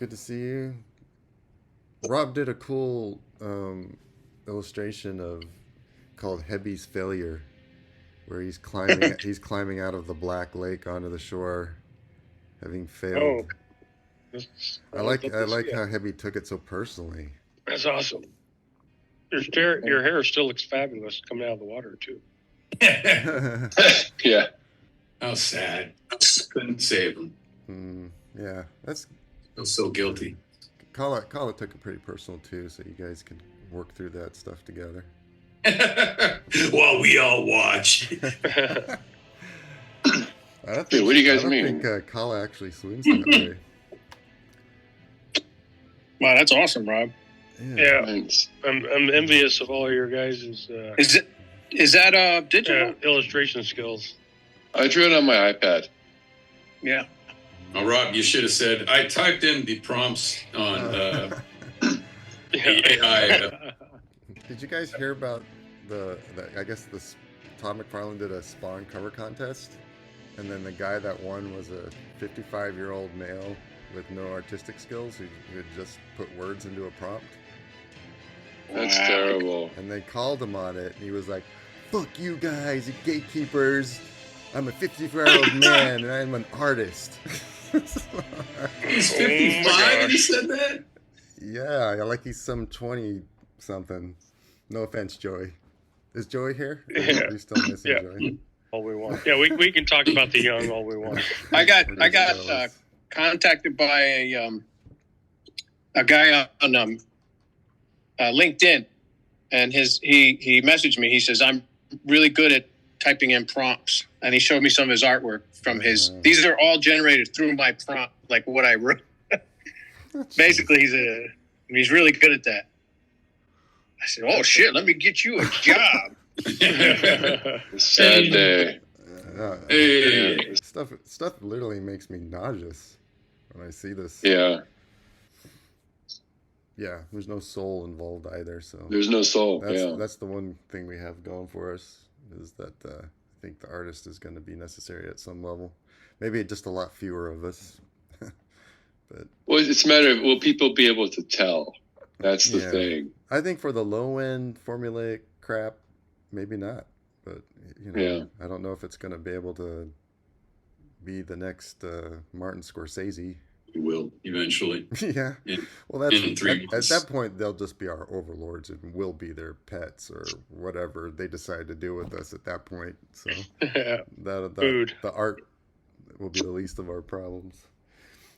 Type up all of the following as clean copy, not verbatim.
Good to see you. Rob did a cool illustration of called Heby's failure, where he's climbing out of the black lake onto the shore, having failed. Oh, I like how Heby took it so personally. That's awesome. Your hair still looks fabulous coming out of the water too. Yeah. How sad. Couldn't save him. Yeah, that's. Feel so guilty. Kala took it pretty personal too, so you guys can work through that stuff together. While we all watch. What do you guys mean? I think Kala actually swims that way. Wow, that's awesome, Rob. Yeah. Thanks. I'm envious of all your guys' Is that digital illustration skills. I drew it on my iPad. Yeah. Oh, Rob, you should have said, I typed in the prompts on the AI. Did you guys hear about I guess Todd McFarlane did a Spawn cover contest, and then the guy that won was a 55-year-old male with no artistic skills who had just put words into a prompt. That's terrible. And they called him on it, and he was like, "Fuck you guys, you gatekeepers. I'm a 54-year-old man, and I'm an artist." He's 55 and he said that? Yeah, like he's some 20-something. No offense, Joey. Is Joey here? Yeah. Are you still missing Joey? All we want. Yeah, we can talk about the young all we want. I got contacted by a guy on LinkedIn, and he messaged me. He says, "I'm really good at typing in prompts," and he showed me some of his artwork from his. These are all generated through my prompt, like what I wrote. Basically, he's really good at that. I said, "Oh shit, let me get you a job." Sad day. Hey. Stuff literally makes me nauseous when I see this. Yeah. Yeah, there's no soul involved either. So There's no soul. That's the one thing we have going for us, is that I think the artist is going to be necessary at some level. Maybe just a lot fewer of us. But It's a matter of, will people be able to tell? That's the thing. I think for the low end formulaic crap, maybe not. But I don't know if it's going to be able to be the next Martin Scorsese. You will eventually. Yeah. Well, in 3 at months. that point they'll just be our overlords and we'll be their pets or whatever they decide to do with us at that point. So Food. the art will be the least of our problems.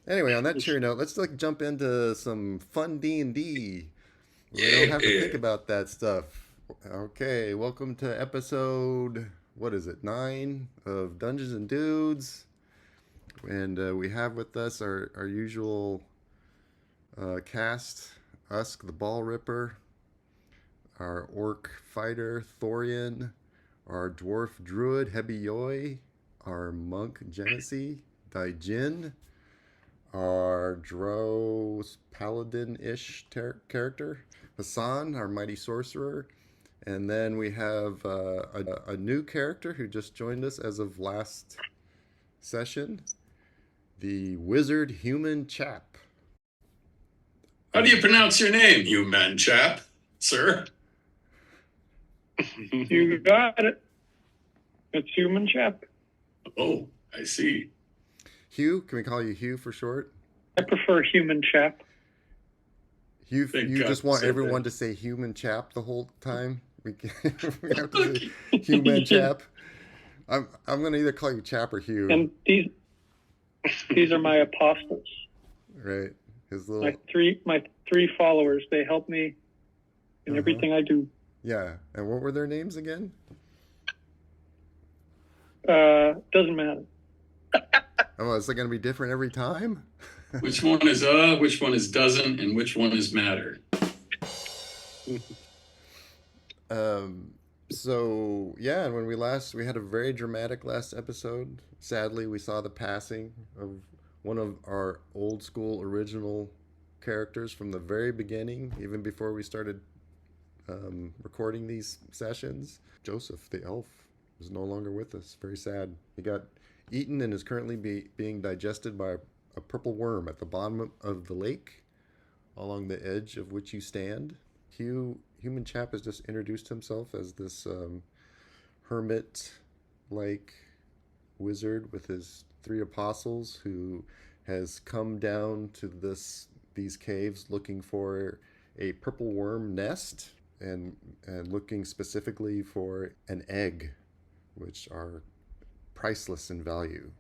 Anyway, on that cheery note, let's jump into some fun D&D. We don't have to think about that stuff. Okay, welcome to episode, 9 of Dungeons and Dudes. And we have with us our usual cast, Usk the Ball Ripper, our Orc Fighter, Thorian, our Dwarf Druid, Hebi Yoi, our Monk, Genesee, Daijin, our Drow Paladin-ish character, Hassan, our Mighty Sorcerer, and then we have a new character who just joined us as of last session, the Wizard Human Chap. How do you pronounce your name, human chap, sir? You got it. It's human chap. Oh, I see. Hugh, can we call you Hugh for short? I prefer human chap. You Thank God just want you said everyone that. to say human chap the whole time? We have to say human chap. I'm gonna either call you Chap or Hugh. And these are my apostles. Right. His little My three followers. They help me in everything I do. Yeah. And what were their names again? Doesn't matter. Oh, is it gonna be different every time? Which one is which one is doesn't, and which one is matter? So yeah, and when we had a very dramatic last episode. Sadly, we saw the passing of one of our old school original characters from the very beginning, even before we started recording these sessions. Joseph, the elf, is no longer with us. Very sad. He got eaten and is currently being digested by a purple worm at the bottom of the lake, along the edge of which you stand. Human chap has just introduced himself as this hermit-like wizard with his 3 apostles who has come down to these caves looking for a purple worm nest and looking specifically for an egg, which are priceless in value.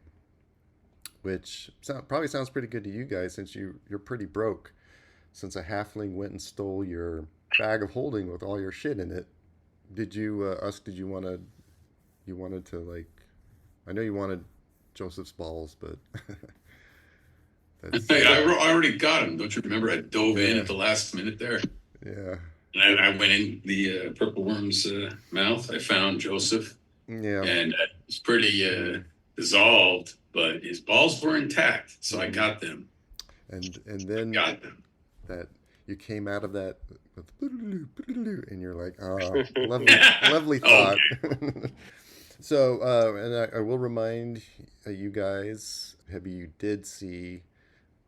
Which probably sounds pretty good to you guys since you're pretty broke. Since a halfling went and stole your bag of holding with all your shit in it. Did you wanted to like, I know you wanted Joseph's balls, but I already got him. Don't you remember? I dove in at the last minute there. Yeah. And I went in the purple worm's mouth. I found Joseph. Yeah. And it was pretty dissolved, but his balls were intact. So I got them. And then got them. That you came out of that with and you're like, oh, lovely thought. So, and I will remind you guys, Hebby, you did see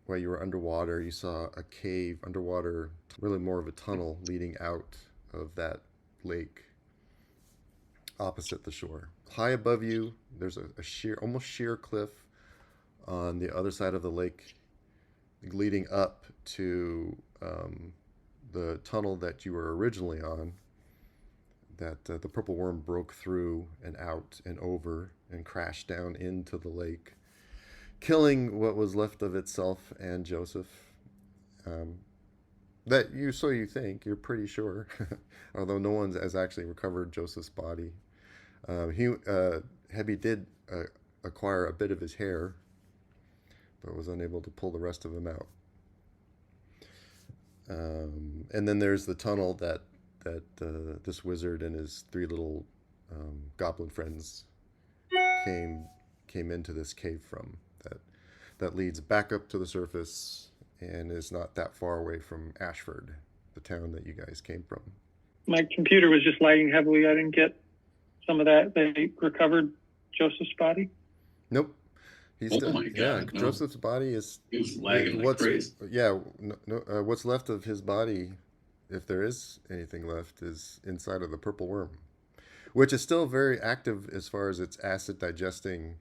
while you were underwater, you saw a cave underwater, really more of a tunnel leading out of that lake opposite the shore. High above you, there's a sheer, almost sheer cliff on the other side of the lake leading up to the tunnel that you were originally on, that the purple worm broke through and out and over and crashed down into the lake, killing what was left of itself and Joseph. So you think, you're pretty sure, although no one has actually recovered Joseph's body. Hebby did acquire a bit of his hair, but was unable to pull the rest of him out. And then there's the tunnel that this wizard and his 3 little goblin friends came into this cave from. That leads back up to the surface and is not that far away from Ashford, the town that you guys came from. My computer was just lagging heavily. I didn't get some of that. They recovered Joseph's body. Nope. He's Oh still, my God, no. Joseph's body is. He was lagging like crazy. Yeah, what's left of his body, if there is anything left, is inside of the purple worm, which is still very active as far as its acid digesting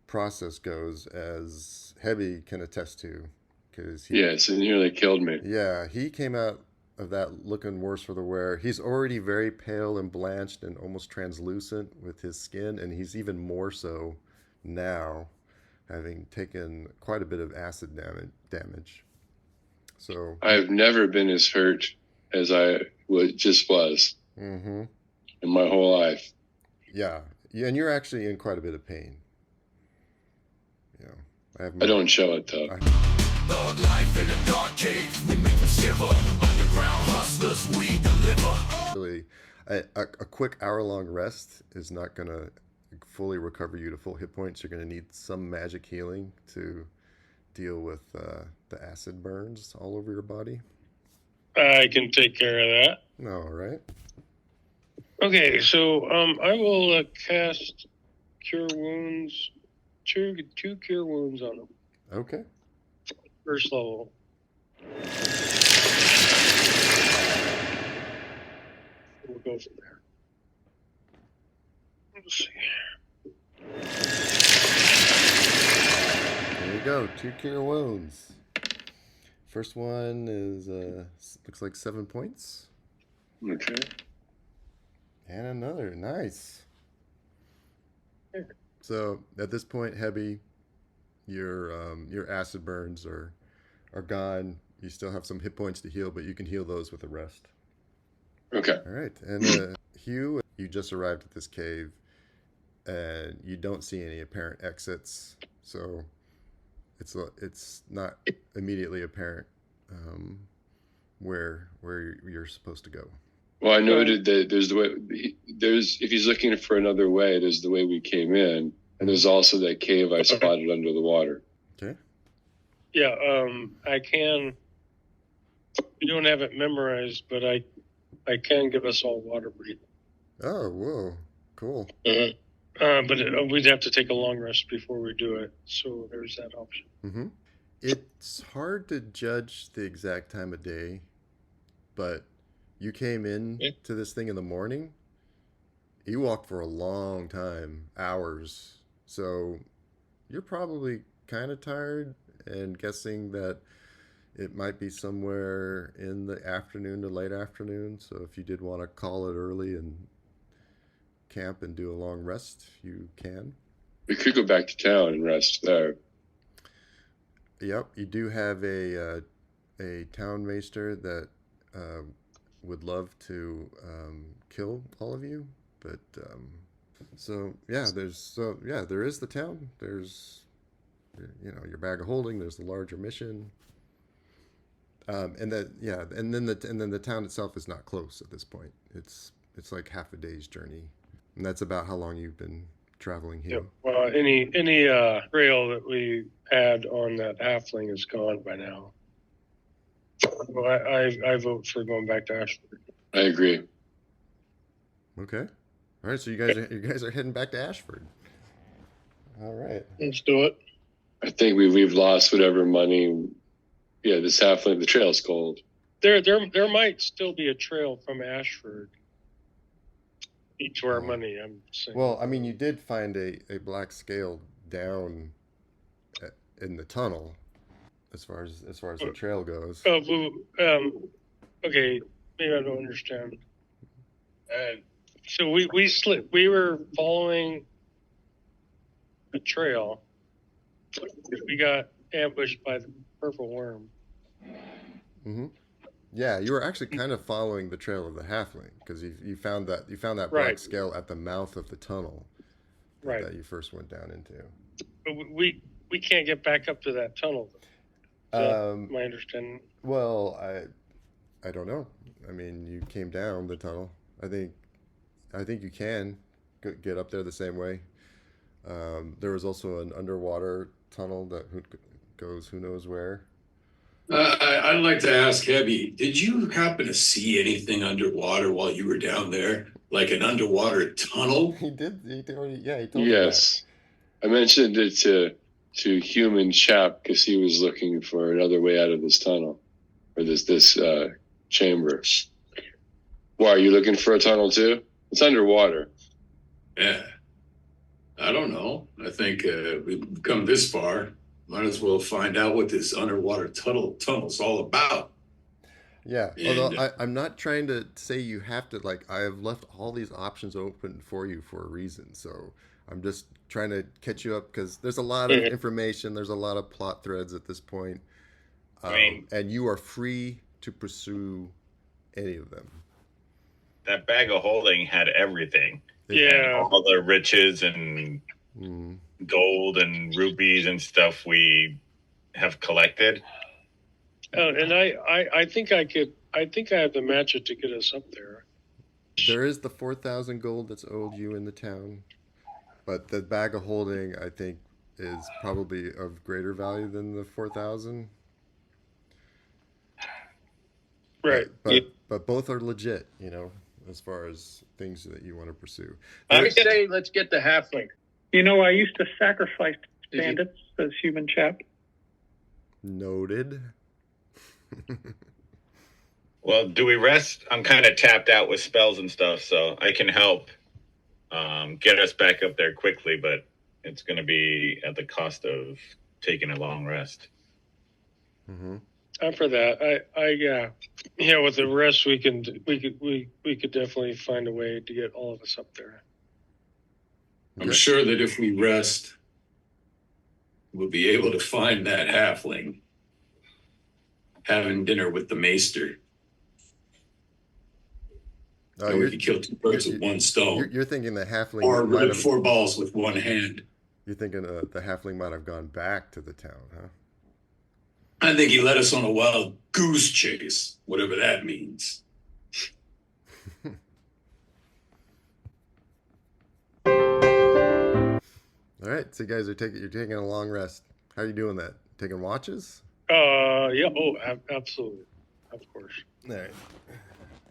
process goes, as Hebby can attest to, because Yes, it nearly killed me. Yeah, he came out of that looking worse for the wear. He's already very pale and blanched and almost translucent with his skin, and he's even more so now, having taken quite a bit of acid damage. So I've never been as hurt as I just was in my whole life. Yeah, and you're actually in quite a bit of pain. I don't show it though. Thug life in a dark cave, we make them shiver. Underground hustlers, we deliver. Really, a quick hour-long rest is not going to fully recover you to full hit points. You're going to need some magic healing to deal with the acid burns all over your body. I can take care of that. All right. Okay, so I will cast Cure Wounds, two Cure Wounds on him. Okay. First level. We'll go from there. Let's see. There you go. 2 cure wounds. First one is looks like 7 points. Okay. And another. Nice. So at this point, Hebby, your acid burns are gone. You still have some hit points to heal, but you can heal those with a rest. Okay. All right. And Hugh, you just arrived at this cave, and you don't see any apparent exits. So it's not immediately apparent where you're supposed to go. Well, I noted that if he's looking for another way, there's the way we came in, and there's also that cave I spotted under the water. Okay. Yeah, I can. We don't have it memorized, but I can give us all water breathing. Oh, whoa, cool. But we'd have to take a long rest before we do it, so there's that option. It's hard to judge the exact time of day, but you came in Yeah. to this thing in the morning. You walked for a long time, hours. So you're probably kind of tired and guessing that it might be somewhere in the afternoon to late afternoon. So if you did want to call it early and camp and do a long rest, you can. We could go back to town and rest there. Yep, you do have a town maester that would love to kill all of you, but there is the town. There's your bag of holding. There's the larger mission, and then the town itself is not close at this point. It's like half a day's journey, and that's about how long you've been traveling here. Yep. Well, any trail that we had on that halfling is gone by now. Well, I vote for going back to Ashford. I agree. Okay. All right. So you guys are heading back to Ashford. All right. Let's do it. I think we've lost whatever money. Yeah, this halfling, the trail's cold. There might still be a trail from Ashford to our money. I'm saying. Well, I mean, you did find a black scale down in the tunnel, as far as the trail goes. Okay, maybe I don't understand. So we slipped. We were following a trail. We got ambushed by the purple worm. Mm-hmm. Yeah, you were actually kind of following the trail of the halfling because you found that black Right. scale at the mouth of the tunnel Right. that you first went down into. But we can't get back up to that tunnel. Is that my understanding? Well, I don't know. I mean, you came down the tunnel. I think you can get up there the same way. There was also an underwater tunnel that goes who knows where. I'd like to ask Hebby, did you happen to see anything underwater while you were down there? Like an underwater tunnel? He did. He told me Yes, I mentioned it to human chap because he was looking for another way out of this tunnel or this chamber. Why are you looking for a tunnel too? It's underwater. Yeah. I don't know. I think we've come this far. Might as well find out what this underwater tunnel's all about. Yeah, And, although I'm not trying to say you have to, like, I have left all these options open for you for a reason. So I'm just trying to catch you up because there's a lot of information. There's a lot of plot threads at this point. And you are free to pursue any of them. That bag of holding had everything. Yeah. And all the riches and gold and rubies and stuff we have collected. Oh, and I think I have the magic to get us up there. There is the 4,000 gold that's owed you in the town, but the bag of holding I think is probably of greater value than the 4,000. Right. But both are legit, as far as things that you want to pursue. I say let's get the halfling. I used to sacrifice bandits as human chap. Noted. Well, do we rest? I'm kind of tapped out with spells and stuff, so I can help get us back up there quickly, but it's going to be at the cost of taking a long rest. Mm-hmm. I'm for that. With the rest we could definitely find a way to get all of us up there. I'm sure that if we rest, we'll be able to find that halfling having dinner with the maester. And we could kill two birds with one stone. You're thinking the halfling or rip 4 balls with one hand. You're thinking the halfling might have gone back to the town, huh? I think he led us on a wild goose chase, whatever that means. All right, so you guys you're taking a long rest. How are you doing that? Taking watches? Yeah. Oh, absolutely. Of course. All right.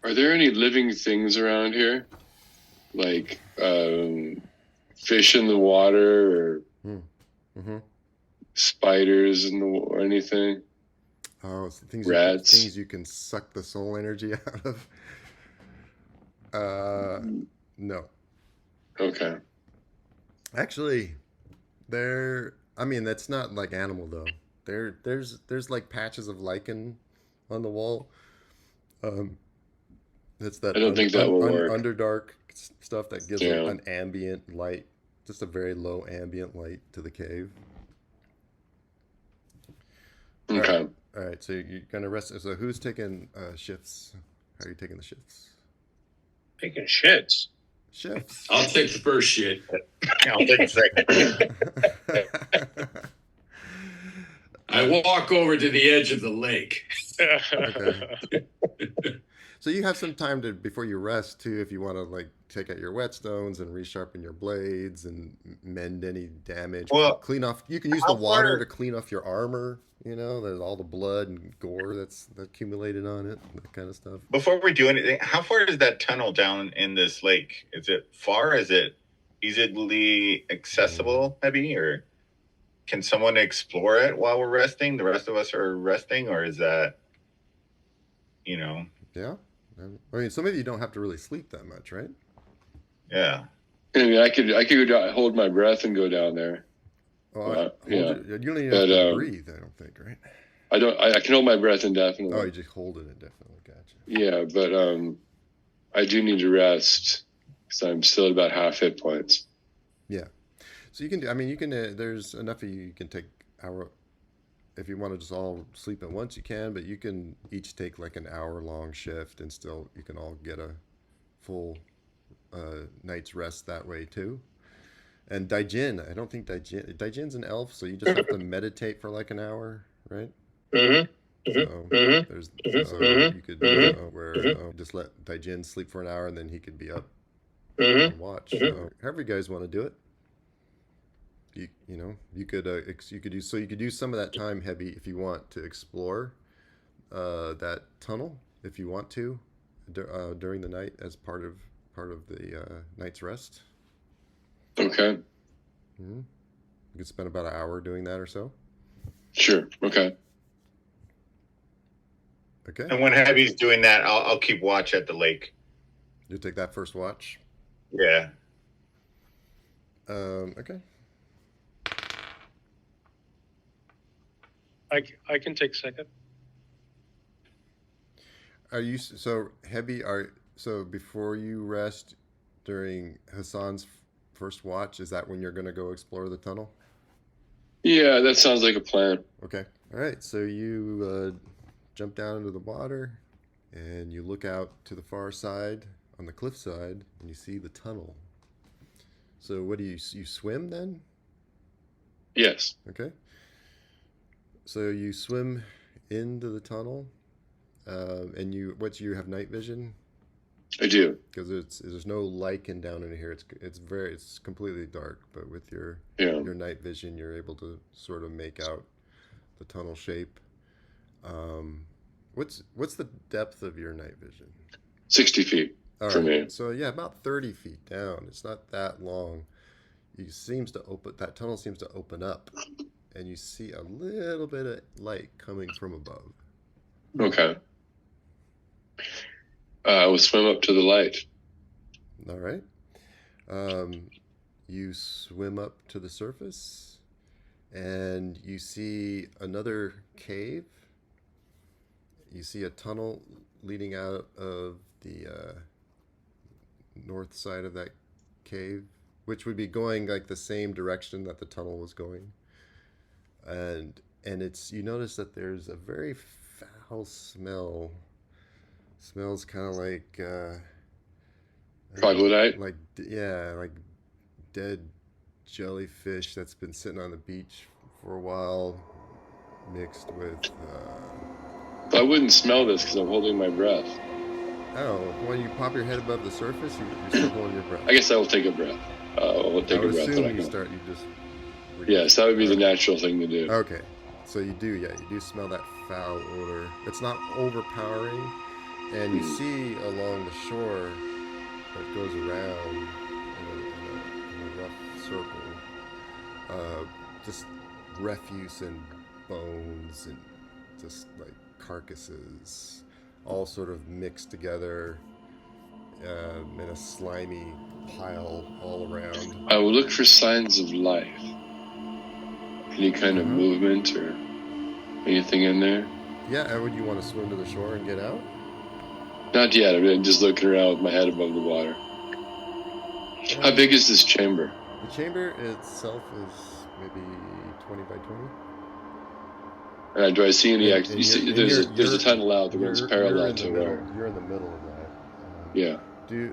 Are there any living things around here? Like fish in the water or Mm-hmm. spiders or anything? Oh, so Rats. things you can suck the soul energy out of. No. Okay. Actually, I mean, that's not like animal though. There's like patches of lichen on the wall. Um, that's that I don't think that will work. underdark stuff that gives Yeah. an ambient light, just a very low ambient light to the cave. Okay. All right, so you're gonna rest. So who's taking shifts? How are you taking the shifts? Taking shits. Shifts. I'll take the first shit. I'll take a second. I walk over to the edge of the lake. Okay. So you have some time before you rest too, if you want to like take out your whetstones and resharpen your blades and mend any damage. Well, clean off. You can use the water to clean off your armor. You know, there's all the blood and gore that's accumulated on it, that kind of stuff. Before we do anything, how far is that tunnel down in this lake? Is it far? Is it easily accessible, maybe? Or can someone explore it while we're resting? The rest of us are resting? Or is that, you know? Yeah. I mean, some of you don't have to really sleep that much, right? Yeah. I mean, I could go down, hold my breath and go down there. Oh, yeah. You don't even have to breathe, I don't think, right? I can hold my breath indefinitely. Oh, you just hold it indefinitely. Gotcha. Yeah, but I do need to rest because I'm still at about half hit points. Yeah. So you can do, I mean, you can, there's enough of you can take if you want to just all sleep at once, you can, but you can each take like an hour-long shift and still, you can all get a full night's rest that way too. And Daijin, I don't think Daijin's an elf, so you just have to meditate for like an hour, right? Mm-hmm. So there's you could where just let Daijin sleep for an hour and then he could be up and watch. So however you guys want to do it. You could use some of that time, Heavy, if you want to explore that tunnel if you want to during the night as part of the night's rest. Okay. Mm-hmm. You could spend about an hour doing that or so. Sure. Okay. Okay. And when Heavy's doing that, I'll keep watch at the lake. You take that first watch. Yeah. Okay. I can take second. Are you so Heavy? So before you rest during Hassan's first watch, is that when you're going to go explore the tunnel? Yeah, that sounds like a plan. Okay. All right. So you jump down into the water and you look out to the far side on the cliffside and you see the tunnel. So what do you swim then? Yes. Okay. So you swim into the tunnel, and you have night vision? I do. Because there's no lichen down in here. It's completely dark. But with your night vision, you're able to sort of make out the tunnel shape. What's the depth of your night vision? 60 feet for me. So yeah, about 30 feet down. It's not that long. That tunnel seems to open up, and you see a little bit of light coming from above. Okay. We'll swim up to the light. All right. You swim up to the surface, and you see another cave. You see a tunnel leading out of the north side of that cave, which would be going like the same direction that the tunnel was going. And you notice that there's a very foul smell. Smells kind of like troglodyte. Like dead jellyfish that's been sitting on the beach for a while, mixed with. I wouldn't smell this because I'm holding my breath. Oh, when you pop your head above the surface, you're still holding your breath. I guess I will take a breath. We'll take a breath. Assume you just. Yes, that would be the natural thing to do. Okay, so you do smell that foul odor. It's not overpowering, and you see along the shore that goes around in a rough circle, just refuse and bones and just like carcasses, all sort of mixed together in a slimy pile all around. I will look for signs of life. Any kind of movement or anything in there? Yeah, would you want to swim to the shore and get out? Not yet. I'm just looking around with my head above the water. How big is this chamber? The chamber itself is maybe 20 by 20. Do I see any? And There's a tunnel out that runs parallel to where. You're in the middle of that. Yeah.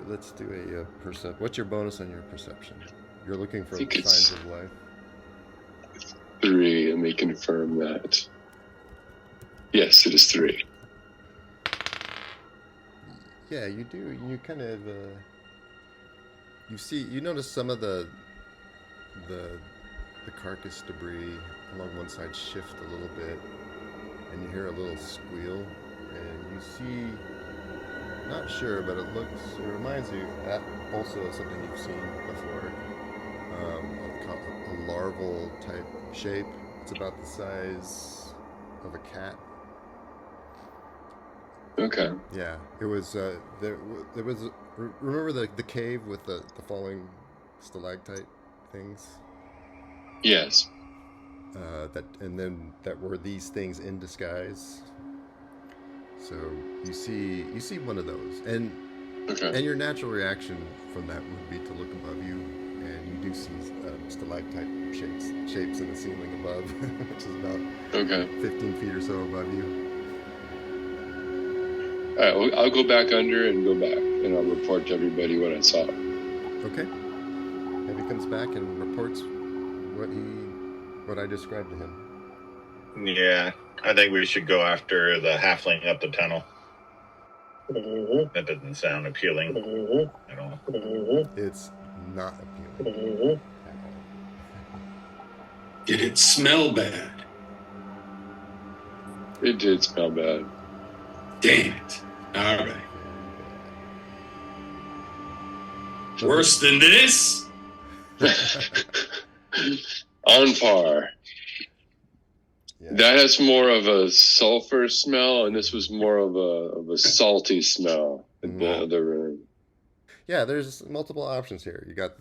Let's do a perception. What's your bonus on your perception? You're looking for I think signs of life. 3. Let me confirm that. Yes, it is 3. Yeah, you do. You kind of you notice some of the carcass debris along one side shift a little bit, and you hear a little squeal, and you see, not sure, but it reminds you that also of something you've seen before, a larval type shape. It's about the size of a cat. Okay. Yeah, it was. There was. Remember the cave with the falling stalactite things? Yes. That were these things in disguise. So you see one of those, and your natural reaction from that would be to look above you, and you do see stalactite shapes in the ceiling above, which is about 15 feet or so above you. All right, well, I'll go back under and go back, and I'll report to everybody what I saw. Okay. Heavy comes back and reports what I described to him. Yeah, I think we should go after the halfling up the tunnel. That doesn't sound appealing at all. It's not appealing at all. Did it smell bad? It did smell bad. Damn it. All right. Worse than this? On par. Yeah. That has more of a sulfur smell, and this was more of a salty smell in the other room. Yeah, there's multiple options here. You got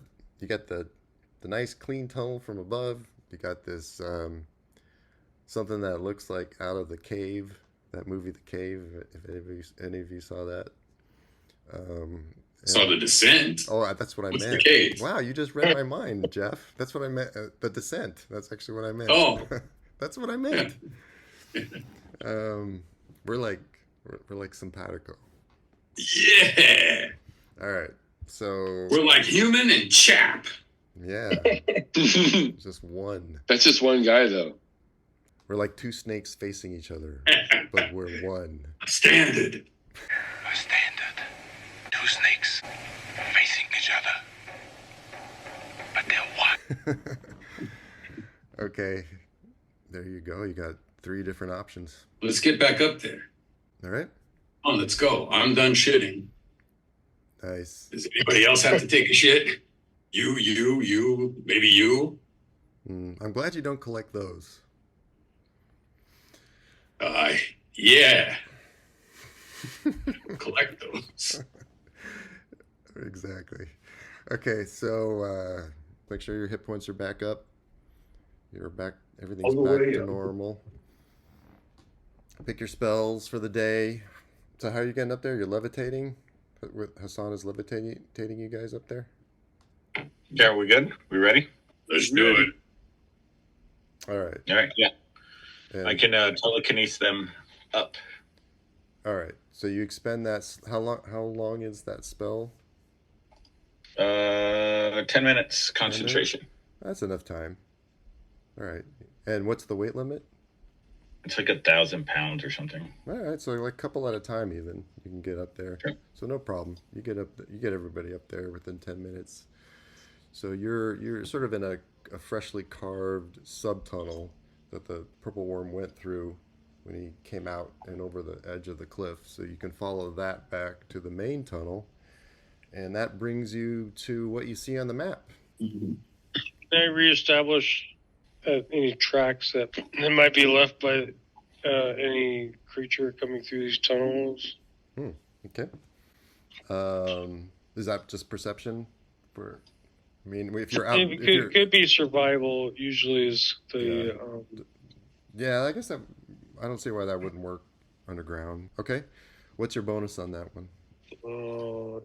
the nice clean tunnel from above. You got this something that looks like out of The Cave, that movie The Cave. If any of you saw that. Saw The Descent. Oh, that's what I What's meant. The Cave? Wow, you just read my mind, Jeff. That's what I meant. The Descent. That's actually what I meant. Oh. That's what I meant. We're like simpatico. Yeah. All right. So we're like human and chap. Yeah. Just one. That's just one guy, though. We're like two snakes facing each other, but we're one. Standard. A standard. Two snakes facing each other. But they're one. Okay. There you go. You got 3 different options. Let's get back up there. All right. Come on, let's go. I'm done shitting. Nice. Does anybody else have to take a shit? You, maybe you? I'm glad you don't collect those. Yeah. Collect those. Exactly. Okay, so make sure your hit points are back up. You're back. Everything's back to normal. Pick your spells for the day. So how are you getting up there? You're levitating? Hassan is levitating you guys up there? Yeah, we good? We ready? Let's do it. All right. All right, yeah. And, I can telekinesis them up. all right. So you expend that. How long is that spell? 10 minutes concentration. That's enough time. All right. And what's the weight limit? It's like 1,000 pounds or something. All right, so like a couple at a time, even you can get up there. Sure. So no problem. You get everybody up there within 10 minutes. So you're sort of in a freshly carved subtunnel that the purple worm went through when he came out and over the edge of the cliff. So you can follow that back to the main tunnel, and that brings you to what you see on the map. Can I reestablish any tracks that might be left by any creature coming through these tunnels. Okay. Is that just perception? For, I mean, if you're out, It could be survival. Usually is the. Yeah, I guess that I don't see why that wouldn't work underground. Okay, what's your bonus on that one?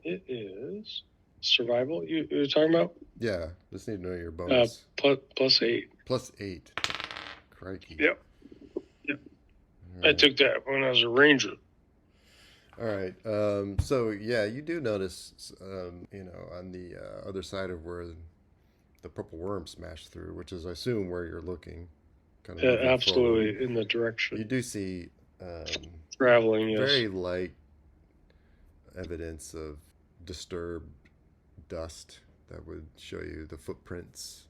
It is survival. You're talking about? Yeah, just need to know your bonus. +8. +8. Crikey. Yep. Right. I took that when I was a ranger. All right. So yeah, you do notice, on the other side of where the purple worm smashed through, which is, I assume, where you're looking. Kind of Absolutely, forward. in the direction. You do see Traveling, yes. very light evidence of disturbed dust that would show you the footprints.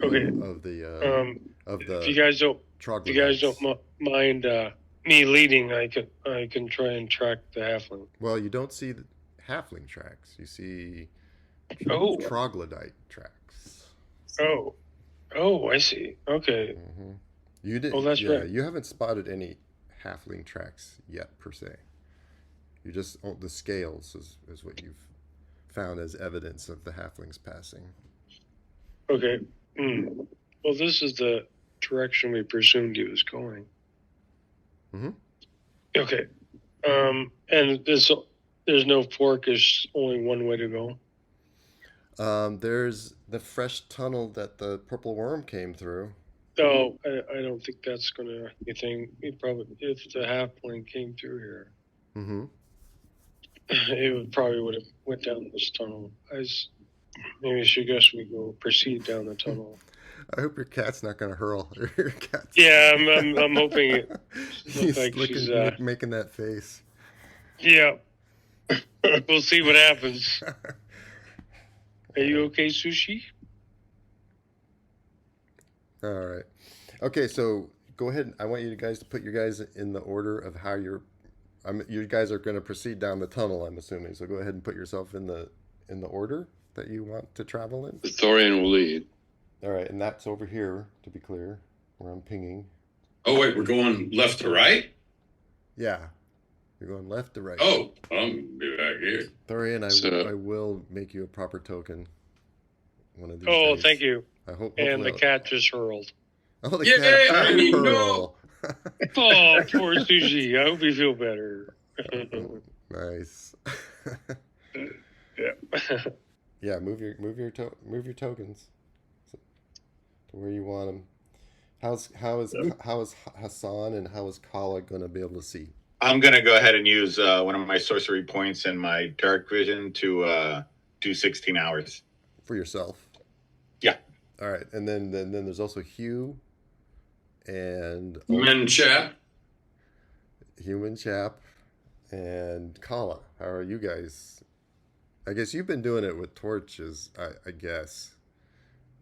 Okay. Of the if you guys don't, mind me leading, I can try and track the halfling. Well, you don't see the halfling tracks. You see troglodyte tracks. Oh, I see. Okay. Mm-hmm. You did. Oh, that's right. You haven't spotted any halfling tracks yet, per se. You just the scales is what you've found as evidence of the halflings passing. Okay. Well, this is the direction we presumed he was going. Mm-hmm. Okay. And there's no fork. There's only one way to go. There's the fresh tunnel that the purple worm came through. Oh, I don't think that's going to anything. It probably, if the halfling came through here, mm-hmm. It would have went down this tunnel. Maybe I suggest we go proceed down the tunnel. I hope your cat's not going to hurl. Your cat's... Yeah, I'm hoping it. He's like she's making that face. Yeah, we'll see what happens. Are you okay, Sushi? All right. Okay, so go ahead. I want you guys to put your guys in the order of how you guys are going to proceed down the tunnel, I'm assuming. So go ahead and put yourself in the order that you want to travel in. The Thorian will lead. All right, and that's over here, to be clear, where I'm pinging. Oh, wait, we're going left to right? Yeah. You're going left to right. Oh, I'm be back here. Thorian, I will make you a proper token one of these days. Thank you. I hope. And the cat just hurled. Oh, the cat did hurl. Oh, poor Sushi. I hope you feel better. Nice. Yeah. Yeah, move your tokens to where you want them. How is Hassan and how is Kala going to be able to see? I'm going to go ahead and use one of my sorcery points and my dark vision to do 16 hours. For yourself? Yeah. All right. And then there's also Hugh and... Human chap. And Kala. How are you guys? I guess you've been doing it with torches, I guess.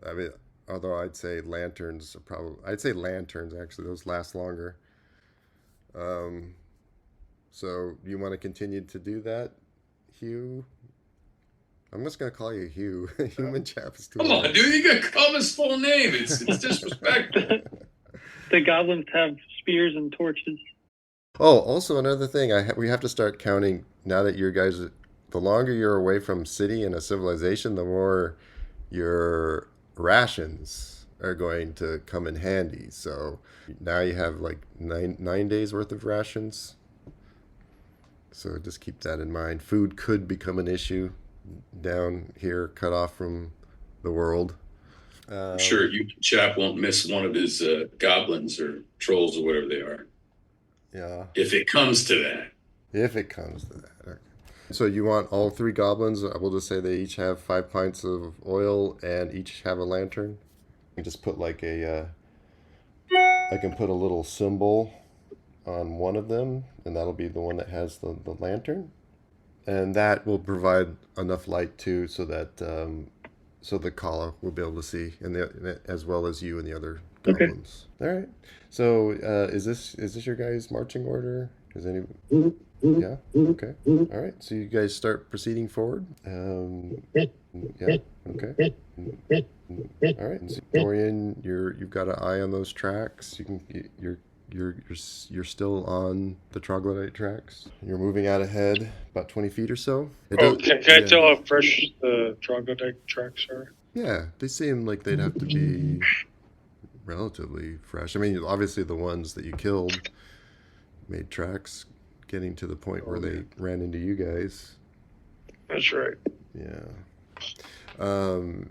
I mean, although I'd say lanterns are probably... I'd say lanterns, actually. Those last longer. So you want to continue to do that, Hugh? I'm just going to call you Hugh. Human chap is too Come on, dude. You got to call him his full name. It's disrespectful. The goblins have spears and torches. Oh, also another thing. We have to start counting now that you guys... The longer you're away from city and a civilization, the more your rations are going to come in handy. So now you have like nine days worth of rations. So just keep that in mind. Food could become an issue down here, cut off from the world. I'm sure you chap won't miss one of his goblins or trolls or whatever they are. Yeah. If it comes to that. Okay. So you want all 3 goblins? I will just say they each have 5 pints of oil and each have a lantern. You just put like I can put a little symbol on one of them, and that'll be the one that has the lantern. And that will provide enough light too, so that so the Kala will be able to see, and as well as you and the other goblins. Okay. All right. So is this your guys' marching order? Is any? Yeah. Okay. All right. So you guys start proceeding forward. Yeah. Okay. All right. And so, Dorian, you've got an eye on those tracks. You're still on the troglodyte tracks. You're moving out ahead about 20 feet or so. It Oh, does. can I Yeah. tell how fresh the troglodyte tracks are? Yeah. They seem like they'd have to be relatively fresh. I mean, obviously the ones that you killed made tracks getting to the point where they ran into you guys. That's right. Yeah. Um,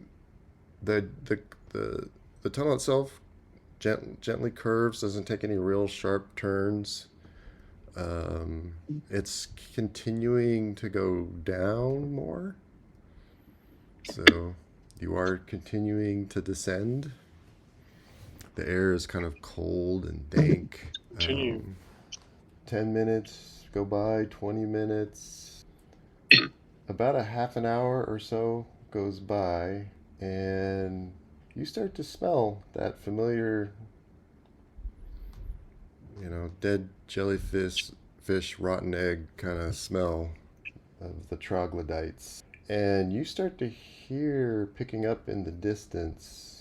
the tunnel itself gently curves, doesn't take any real sharp turns. It's continuing to go down more. So you are continuing to descend. The air is kind of cold and dank. Continue. 10 minutes go by, 20 minutes. About a half an hour or so goes by, and you start to smell that familiar, dead fish, rotten egg kind of smell of the troglodytes. And you start to hear, picking up in the distance,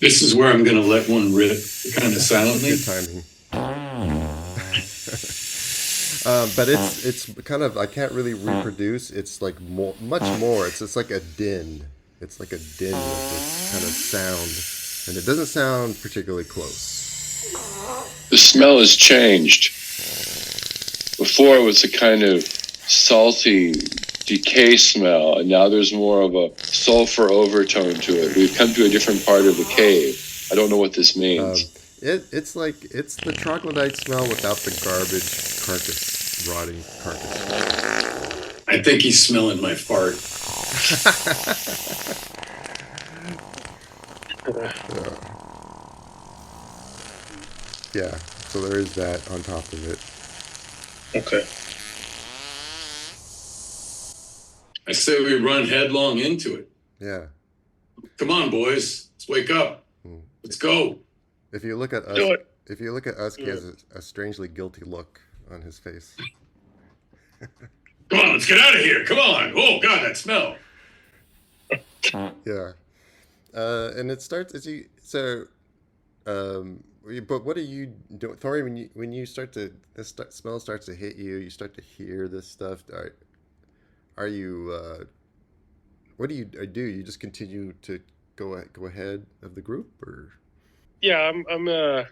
This is where I'm going to let one rip kind of silently. good timing. But it's kind of, I can't really reproduce. It's like much more. It's like a din. It's like a din of this kind of sound, and it doesn't sound particularly close. The smell has changed. Before it was a kind of salty decay smell, and now there's more of a sulfur overtone to it. We've come to a different part of the cave. I don't know what this means. It's the troglodyte smell without the garbage carcass, rotting carcass. I think he's smelling my fart. Yeah, so there is that on top of it. Okay. I say we run headlong into it. Yeah. Come on, boys. Let's wake up. Let's go. If you look at us, Do it. He has a strangely guilty look on his face. Come on, let's get out of here. Come on. Oh, God, that smell. Yeah. And it starts as you so. But what are you doing, Thori? When you start to smell starts to hit you, you start to hear this stuff. Are you? What do you do? You just continue to go ahead of the group, or? Yeah, I'm gonna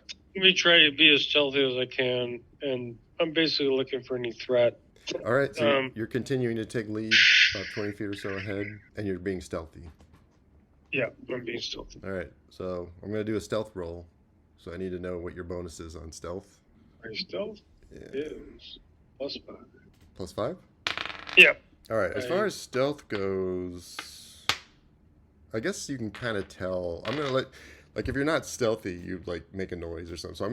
try to be as stealthy as I can, and I'm basically looking for any threat. All right, so you're continuing to take lead about 20 feet or so ahead, and you're being stealthy. Yeah, I'm being stealthy. All right, so I'm going to do a stealth roll. So I need to know what your bonus is on stealth. My stealth is +5. +5? Yeah. All right, as far as stealth goes, I guess you can kind of tell. I'm going to if you're not stealthy, you make a noise or something. So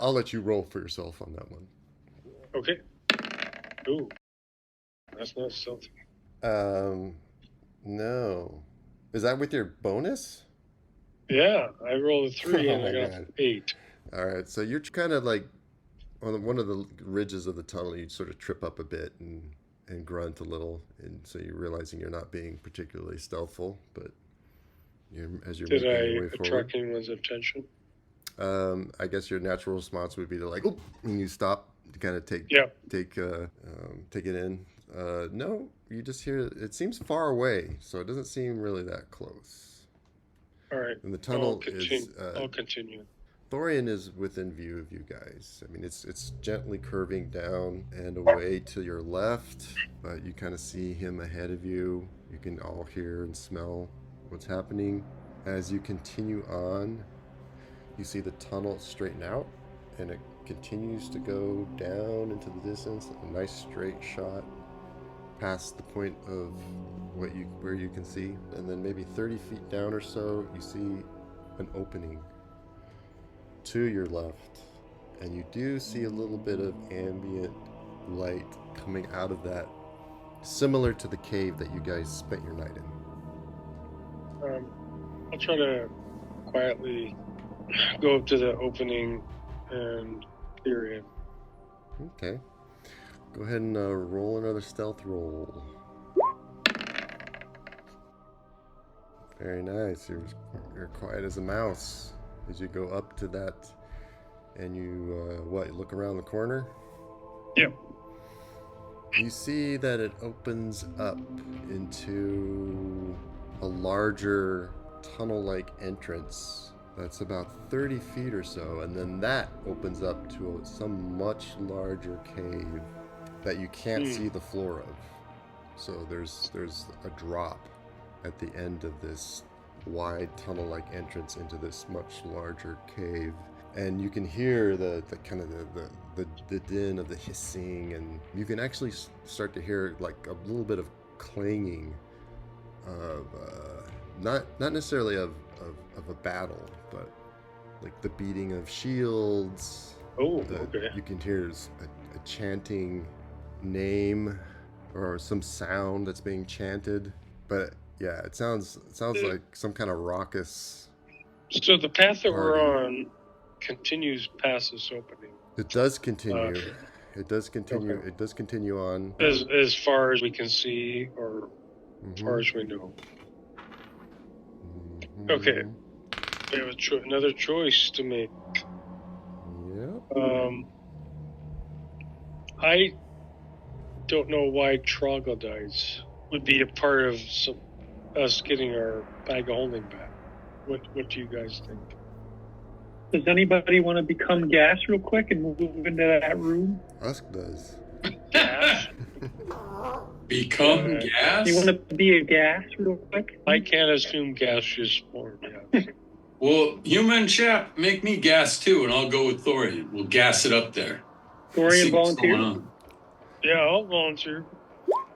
I'll let you roll for yourself on that one. Okay. Ooh, that's not stealthy. No. Is that with your bonus? Yeah, I rolled a 3 and I got 8. All right, so you're kind of on one of the ridges of the tunnel. You sort of trip up a bit and grunt a little, and so you're realizing you're not being particularly stealthful, but as you're making your way forward. Did I attract anyone's attention? I guess your natural response would be to oop, and you stop to kind of take it in. No, you just hear it seems far away, so it doesn't seem really that close. All right. And the tunnel I'll continue. Thorian is within view of you guys. I mean, it's gently curving down and away to your left, but you kind of see him ahead of you. You can all hear and smell what's happening. As you continue on, you see the tunnel straighten out, and it continues to go down into the distance. A nice straight shot past the point of where you can see, and then maybe 30 feet down or so, you see an opening to your left, and you do see a little bit of ambient light coming out of that, similar to the cave that you guys spent your night in. I'll try to quietly go up to the opening and peer in. Okay. Go ahead and roll another stealth roll. Very nice. You're quiet as a mouse as you go up to that, and you look around the corner. Yep. You see that it opens up into a larger tunnel-like entrance that's about 30 feet or so, and then that opens up to some much larger cave that you can't see the floor of. So there's a drop at the end of this wide tunnel-like entrance into this much larger cave, and you can hear the kind of the din of the hissing, and you can actually start to hear like a little bit of clanging of not necessarily of a battle, but like the beating of shields. Okay. You can hear a chanting name or some sound that's being chanted, but yeah, it sounds like some kind of raucous. So the path that we're party. on continues past this opening. It does continue. It does continue. Okay. It does continue on. As far as we can see, or as far as we know. Okay. We have another choice to make. Yeah. I don't know why troglodytes would be a part of us getting our bag of holding back. What do you guys think? Does anybody want to become gas real quick and move into that room? Usk does. Gas? Become gas? You want to be a gas real quick? I can't assume gaseous form, yeah. Well, human chap, make me gas too, and I'll go with Thorian. We'll gas it up there. Thorian See what's going volunteer? on. Yeah, I'll volunteer.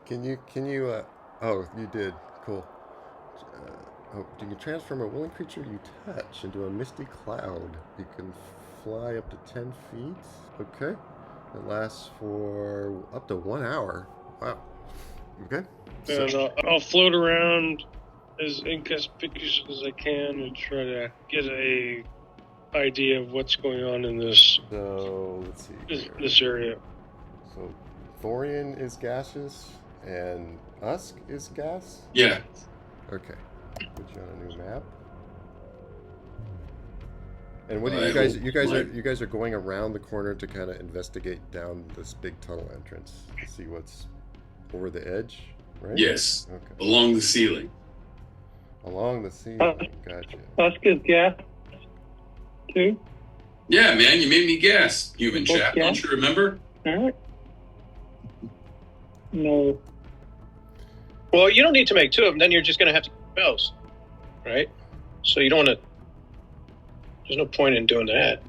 Can you oh, you did. Cool. You can transform a willing creature you touch into a misty cloud. You can fly up to 10 feet. Okay. It lasts for up to 1 hour. Wow. Okay. And I'll float around as inconspicuous as I can and try to get a idea of what's going on in this So, let's see. this area. So, Thorian is gaseous, and Usk is gas? Yeah. Okay. Put you on a new map. And what do you guys are going around the corner to kind of investigate down this big tunnel entrance to see what's over the edge, right? Yes. Okay. Along the ceiling. Along the ceiling. Gotcha. Usk is gas too? Yeah, man, you made me gas, human Both chap. gas? Don't you remember? Alright. No. Well, you don't need to make two of them. Then you're just going to have to spells, right? So you don't want to. There's no point in doing that.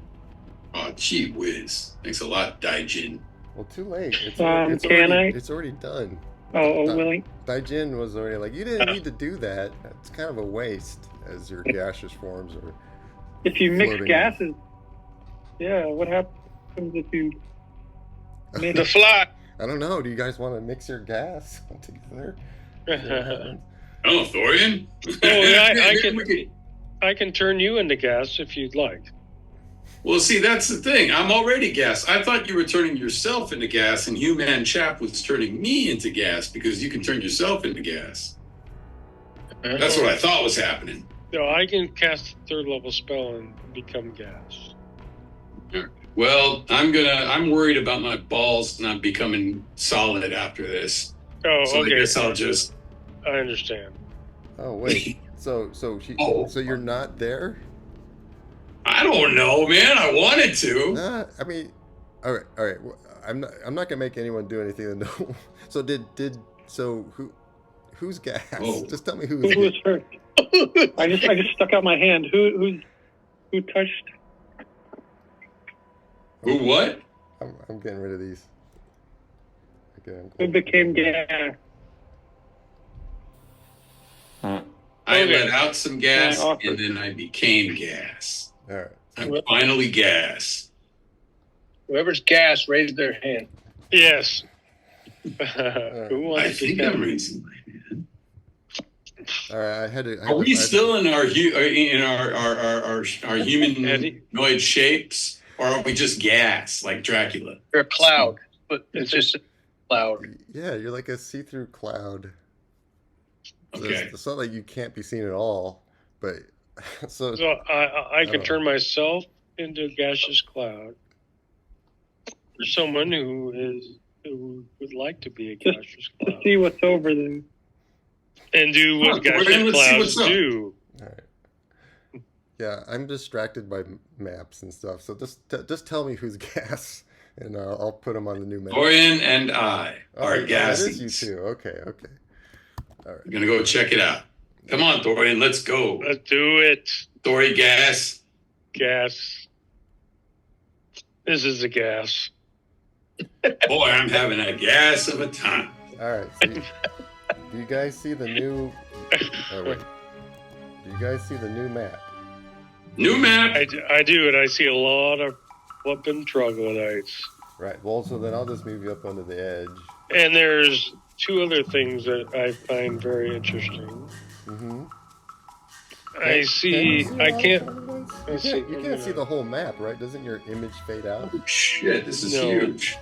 Oh, gee whiz. Thanks a lot, Daijin. Well, too late. It's already done. Willing. Daijin was already like, you didn't need to do that. It's kind of a waste as your gaseous forms are. If you mix floating. gases, yeah, what happens if you mix The fly. I don't know. Do you guys want to mix your gas together? Oh, Thorian? I can turn you into gas if you'd like. Well, see, that's the thing. I'm already gas. I thought you were turning yourself into gas, and Human Chap was turning me into gas because you can turn yourself into gas. That's what I thought was happening. No, I can cast a 3rd level spell and become gas. Well, I'm worried about my balls not becoming solid after this. Oh, So okay. I guess I'll just. I understand. Oh wait. So you're not there? I don't know, man. I wanted to. Nah, I mean, all right. Well, I'm not gonna make anyone do anything. No. So who's gas? Oh. Just tell me who was hurt. I just stuck out my hand. Who touched? Who what? I'm getting rid of these. Okay. Who became gas? I let out some gas, Yeah, awkward. and then I became gas. All right. I'm finally gas. Whoever's gas, raise their hand. Yes. Who I wants to think cast? I'm raising my hand. All right, I had to. Are we still in our humanoid shapes, or are we just gas like Dracula? They're a cloud, but it's just a cloud. Yeah, you're like a see-through cloud. So Okay. it's not like you can't be seen at all, but so I can turn myself into a gaseous cloud. For someone who would like to be a gaseous To cloud see what's over there. and do what Come on, Dorian, gaseous let's see clouds what's up. do. all right. Yeah, I'm distracted by maps and stuff. So just tell me who's gas, and I'll put them on the new map. Dorian and I are that gas. is you too. Okay. All right. We're gonna go check it out. Come on, Dorian, let's go. Let's do it. Dory gas. Gas. This is a gas. Boy, I'm having a gas of a time. All right. So do you guys see the new? Oh wait. Do you guys see the new map? New map. I do, and I see a lot of flipping troglodytes. Right. Well, so then I'll just move you up onto the edge. And there's two other things that I find very interesting. Mm-hmm. I see. I can't. You can't see the whole map, right? Doesn't your image fade out? Oh, shit, this is No. huge.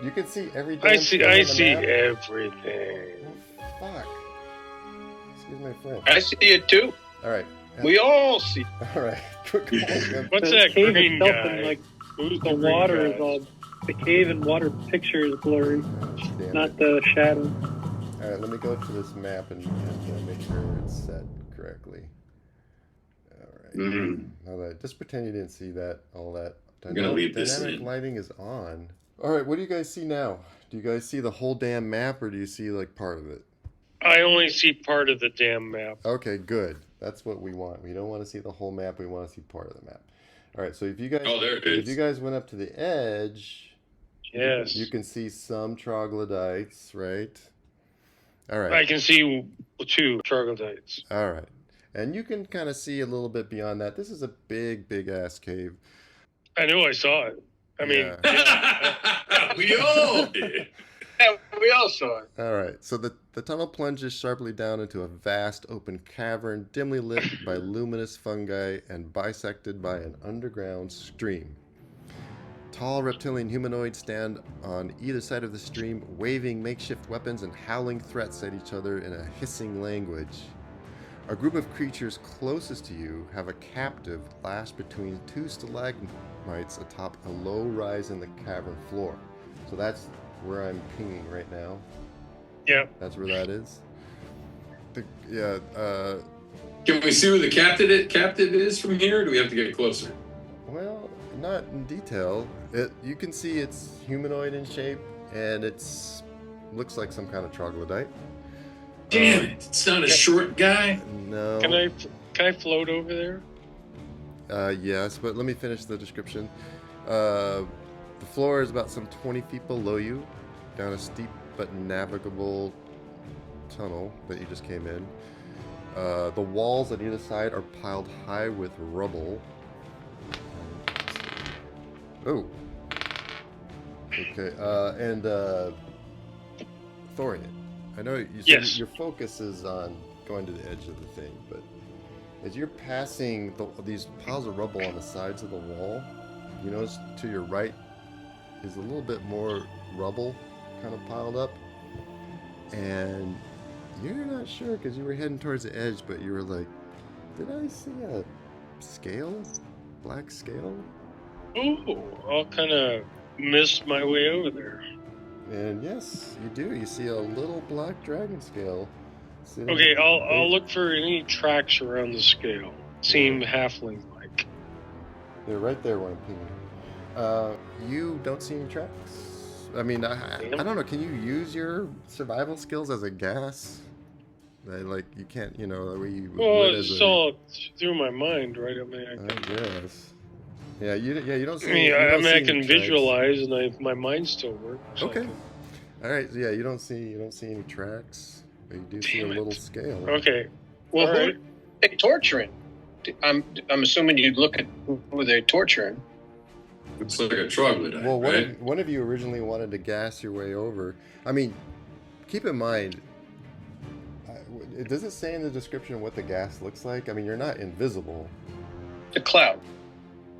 You can see every. I damn see. thing I on the see map? everything. Oh, fuck. Excuse my French. I see it too. All right. We all see. All right. Quick. What's The that cave green itself guy? and, like, Who's the green water guy? is all. The cave and water picture is blurry, Damn not it. the shadow. All right. Let me go to this map and make sure it's set correctly. All right. Mhm. Now that just pretend you didn't see that. All that. I'm gonna leave this Dynamic in. lighting is on. All right. What do you guys see now? Do you guys see the whole damn map, or do you see like part of it? I only see part of the damn map. Okay, good. That's what we want. We don't want to see the whole map. We want to see part of the map. All right. So if you guys, Oh, there it if is. you guys went up to the edge, Yes. you can see some troglodytes, right? All right. I can see two troglodytes. All right. And you can kind of see a little bit beyond that. This is a big, big ass cave. I know I saw it. I mean, Yeah. We all did. Yeah, we all saw it. All right. So the tunnel plunges sharply down into a vast open cavern, dimly lit by luminous fungi and bisected by an underground stream. Tall reptilian humanoids stand on either side of the stream, waving makeshift weapons and howling threats at each other in a hissing language. A group of creatures closest to you have a captive lashed between two stalagmites atop a low rise in the cavern floor. So that's where I'm pinging right now. yeah. That's where that is. Can we see who the captive is from here? Or do we have to get closer? Well, not in detail. You can see it's humanoid in shape, and it's looks like some kind of troglodyte. Damn it! It's not a short guy. No. Can I float over there? Yes, but let me finish the description. The floor is about some 20 feet below you, down a steep but navigable tunnel that you just came in. The walls on either side are piled high with rubble. Oh. Okay. And Thorian, I know you said Yes. your focus is on going to the edge of the thing, but as you're passing these piles of rubble on the sides of the wall, you notice to your right is a little bit more rubble kind of piled up, and you're not sure because you were heading towards the edge, but you were like, did I see a scale? Black scale? Ooh, I'll kind of miss my way over there. And yes, you do. You see a little black dragon scale. sitting- Okay, I'll look for any tracks around the scale. Seem halfling-like. They're right there where I'm pinging. You don't see any tracks. I mean, I don't know. Can you use your survival skills as a gas? Like you can't, the way you Well, would as it's a. all through my mind, right? I mean, I guess. Yeah, you don't see. I mean, you don't see I any can tracks. visualize, and my mind still works. so I Okay. can- All right. So yeah, you don't see any tracks, but you do see a Damn it. little scale. Okay. Well, All who right. are they torturing? I'm assuming you'd look at who they're torturing. Looks like a troglodyte, Well, right? one of you originally wanted to gas your way over. I mean, keep in mind, does it say in the description what the gas looks like? I mean, you're not invisible. The cloud,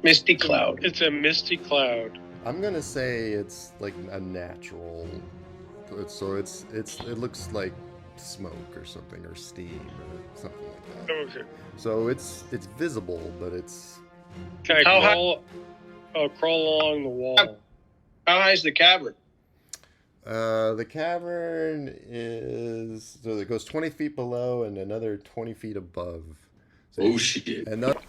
misty cloud. It's a misty cloud. I'm gonna say it's like a natural. It looks like smoke or something, or steam or something like that. Okay. So it's visible, but it's. Can I How high- crawl along the wall? How high is the cavern? The cavern is so it goes 20 feet below and another 20 feet above. So Oh shit! another.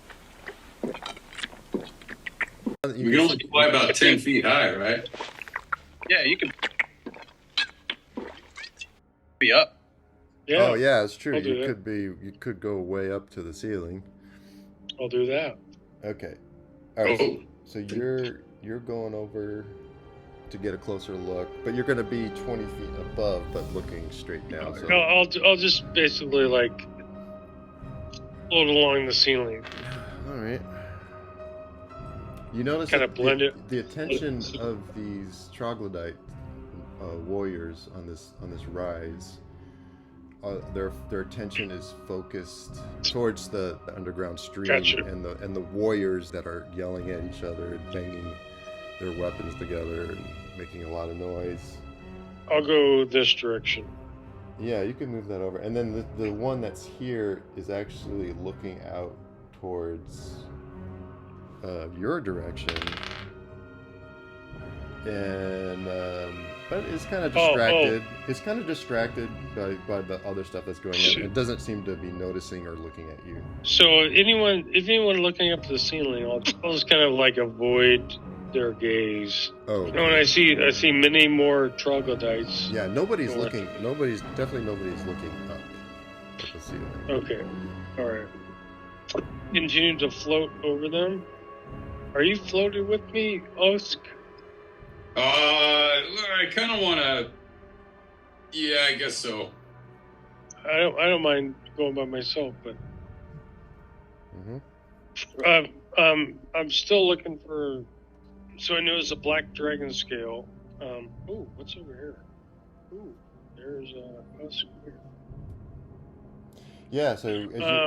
We can only fly about 10 feet high, right? Yeah, you can be up. Yeah. Oh yeah, it's true. I'll do that. You could go way up to the ceiling. I'll do that. Okay. All right. Oh. So you're going over to get a closer look, but you're going to be 20 feet above, but looking straight down. So. No, I'll just basically like float along the ceiling. All right. You notice Kinda that blend it. the attention of these troglodyte warriors on this rise. Their attention is focused towards the underground stream. Gotcha. and the warriors that are yelling at each other and banging their weapons together and making a lot of noise. I'll go this direction. Yeah, you can move that over. And then the one that's here is actually looking out towards your direction. And but it's kind of distracted. It's kind of distracted by the other stuff that's going on. It doesn't seem to be noticing or looking at you. So if anyone looking up to the ceiling, I'll just kind of like avoid their gaze. Oh. And when I see many more troglodytes. Yeah, nobody's looking. Nobody's looking up at the ceiling. Okay. All right. Continue to float over them. Are you floating with me, Osk? I kind of want to. Yeah, I guess so. I don't mind going by myself, but I'm still looking for. So I know it's a black dragon scale. Oh, what's over here? Oh, there's Osk here. Yeah, so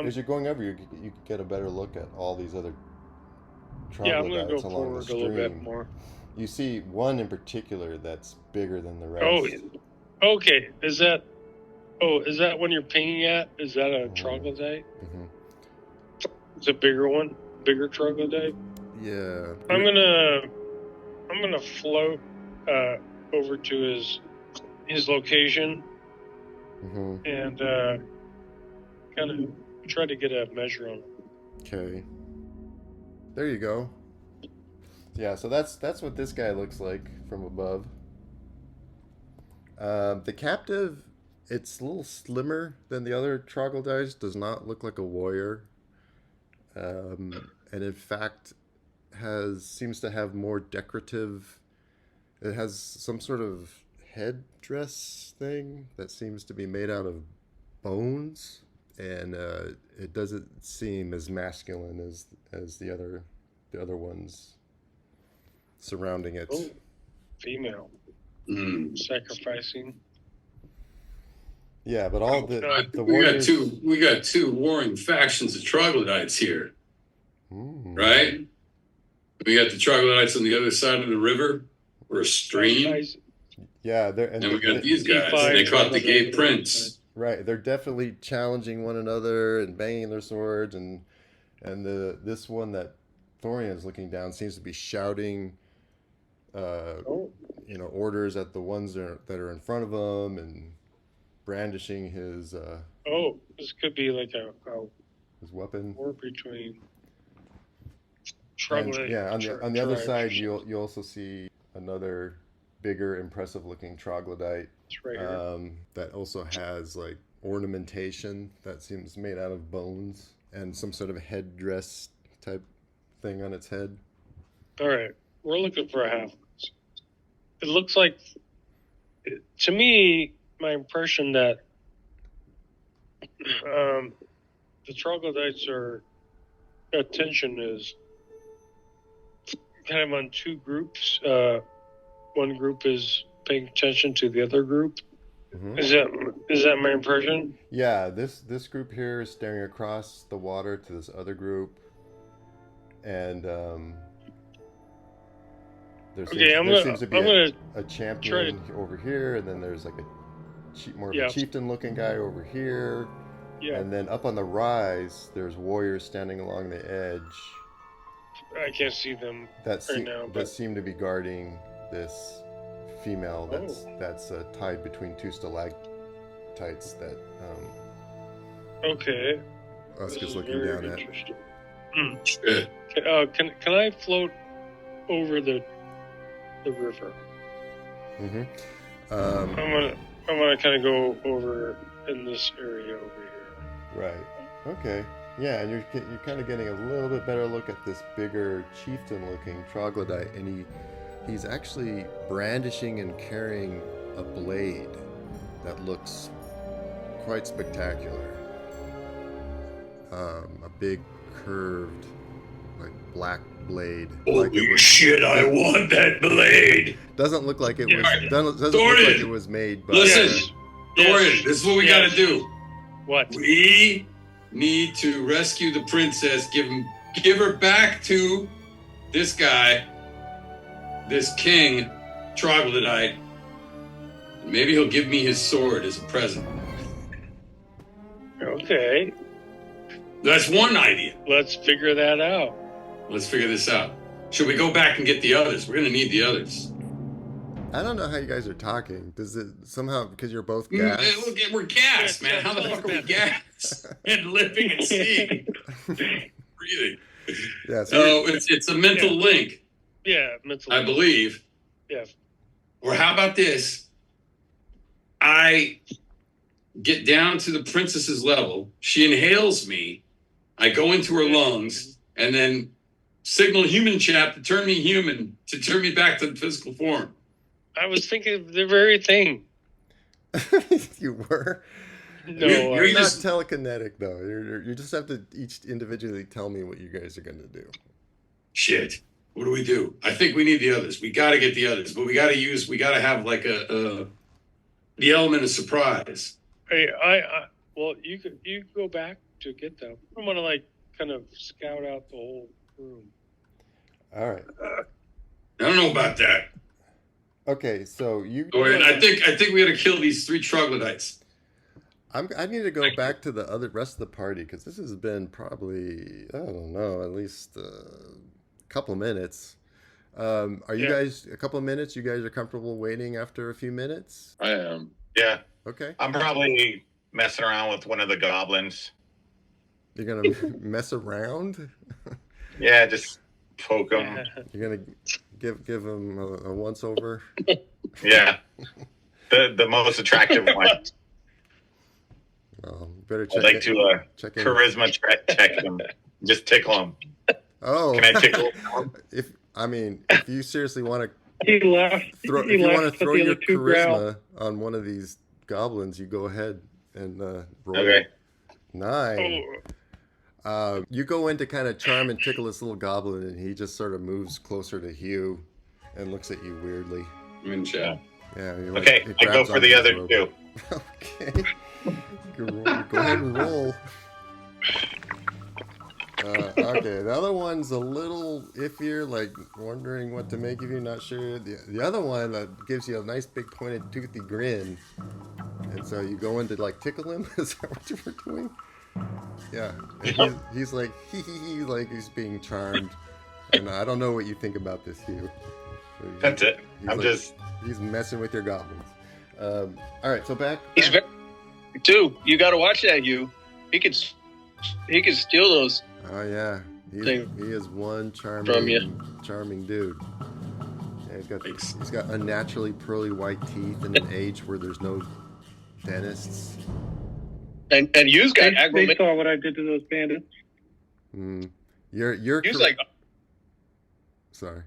as you're going over, you get a better look at all these other Yeah, I'm troglodytes going to go along the forward a stream. little bit more. You see one in particular that's bigger than the rest. Oh, okay. Is that when you're pinging at? Is that a troglodyte? Mm-hmm. It's a bigger one, bigger troglodyte. Yeah. I'm gonna float over to his location and kind of try to get a measure on it. Okay. There you go. Yeah, so that's what this guy looks like from above. The captive, it's a little slimmer than the other troglodytes. Does not look like a warrior, and in fact, seems to have more decorative. It has some sort of headdress thing that seems to be made out of bones, and it doesn't seem as masculine as the other ones surrounding it. Oh, female. Sacrificing. Yeah, but all the we warriors... got two warring factions of troglodytes here, right? We got the troglodytes on the other side of the river or a stream. Yeah, and we got these guys. They caught the gay prince. Right, they're definitely challenging one another and banging their swords, and this one that Thorian is looking down seems to be shouting, orders at the ones that are in front of him and brandishing his. This could be like his weapon. War between. On the other side, you also see another bigger, impressive-looking troglodyte. It's right here. That also has like ornamentation that seems made out of bones and some sort of headdress type thing on its head. All right, we're looking for a half. It looks like, to me, my impression that the troglodytes attention is kind of on two groups. One group is paying attention to the other group, Hmm. Is that my impression? Yeah, this group here is staring across the water to this other group, and Okay, there seems to be I'm gonna a try to. champion over here, and then there's like more of a Yeah, chieftain-looking guy over here, yeah. and then up on the rise, there's warriors standing along the edge I can't see them that right now, but seem to be guarding this female oh, that's tied between two stalactites that okay. Usk This is is looking very down at. interesting. Good. Can I float over the river? Mm-hmm. I'm gonna kind of go over in this area over here. Right. Okay. Yeah, and you're kind of getting a little bit better look at this bigger chieftain-looking troglodyte, and he's actually brandishing and carrying a blade that looks quite spectacular. A big curved, like black blade. Like Holy shit! I want that blade. Doesn't look like it was. Yeah. Doesn't look Dorian, like it was made by. Listen, Dorian, Yes. this is what we got to do. What? We need to rescue the princess. Give her back to this guy, this king troglodyte. Maybe he'll give me his sword as a present. Okay, That's one idea. let's figure that out. Let's figure this out. Should we go back and get the others? We're gonna need the others. I don't know how you guys are talking. Does it somehow because you're both Mm, gas? We're gassed, man. How the fuck are we gassed and living and seeing, breathing? Yeah. So it's a mental link, Yeah, mentally. I believe. Yeah. Or how about this? I get down to the princess's level. She inhales me. I go into her lungs, and then signal human chap to turn me human, to turn me back to the physical form. I was thinking of the very thing. You were. No, You're not just- telekinetic though. You just have to each individually tell me what you guys are going to do. Shit. What do we do? I think we need the others. We got to get the others, but we got to have like the element of surprise. hey, well, you go back to get them. I'm gonna like kind of scout out the whole room. All right. I don't know about that. Okay. So you. Dorian, I think we got to kill these 3 troglodytes. I need to go back to the rest of the party because this has been probably I don't know at least a couple of minutes. Are you guys a couple of minutes? You guys are comfortable waiting after a few minutes? I am. Yeah, Okay. I'm probably messing around with one of the goblins. You're gonna mess around. Yeah, just poke them. You're gonna give him a once over. Yeah, the most attractive one. Well, better I'd check. like to check in. charisma check them. Just tickle them. Oh, Can I tickle? if you seriously want to He left. throw, he if you left, want to but throw the your other 2 growled. charisma on one of these goblins, you go ahead and roll. Okay. 9. You go in to kind of charm and tickle this little goblin, and he just sort of moves closer to Hugh and looks at you weirdly. I'm in chat. Yeah. Okay, he I go grabs for onto the his other robe. 2. Okay. Go ahead and roll. Okay, the other one's a little iffier, like wondering what to make of you, not sure. The other one gives you a nice big pointed toothy grin. And so you go in to like tickle him? Is that what you were doing? Yeah. And he's like, hee, like he's being charmed. And I don't know what you think about this, Hugh. That's it. He's he's messing with your goblins. All right, so back. He's very, you got to watch that. He could steal those. Oh yeah, he is one From charming dude. Yeah, he's got unnaturally pearly white teeth in an age where there's no dentists. And you've got They saw what I did to those bandits. You're He's like sorry.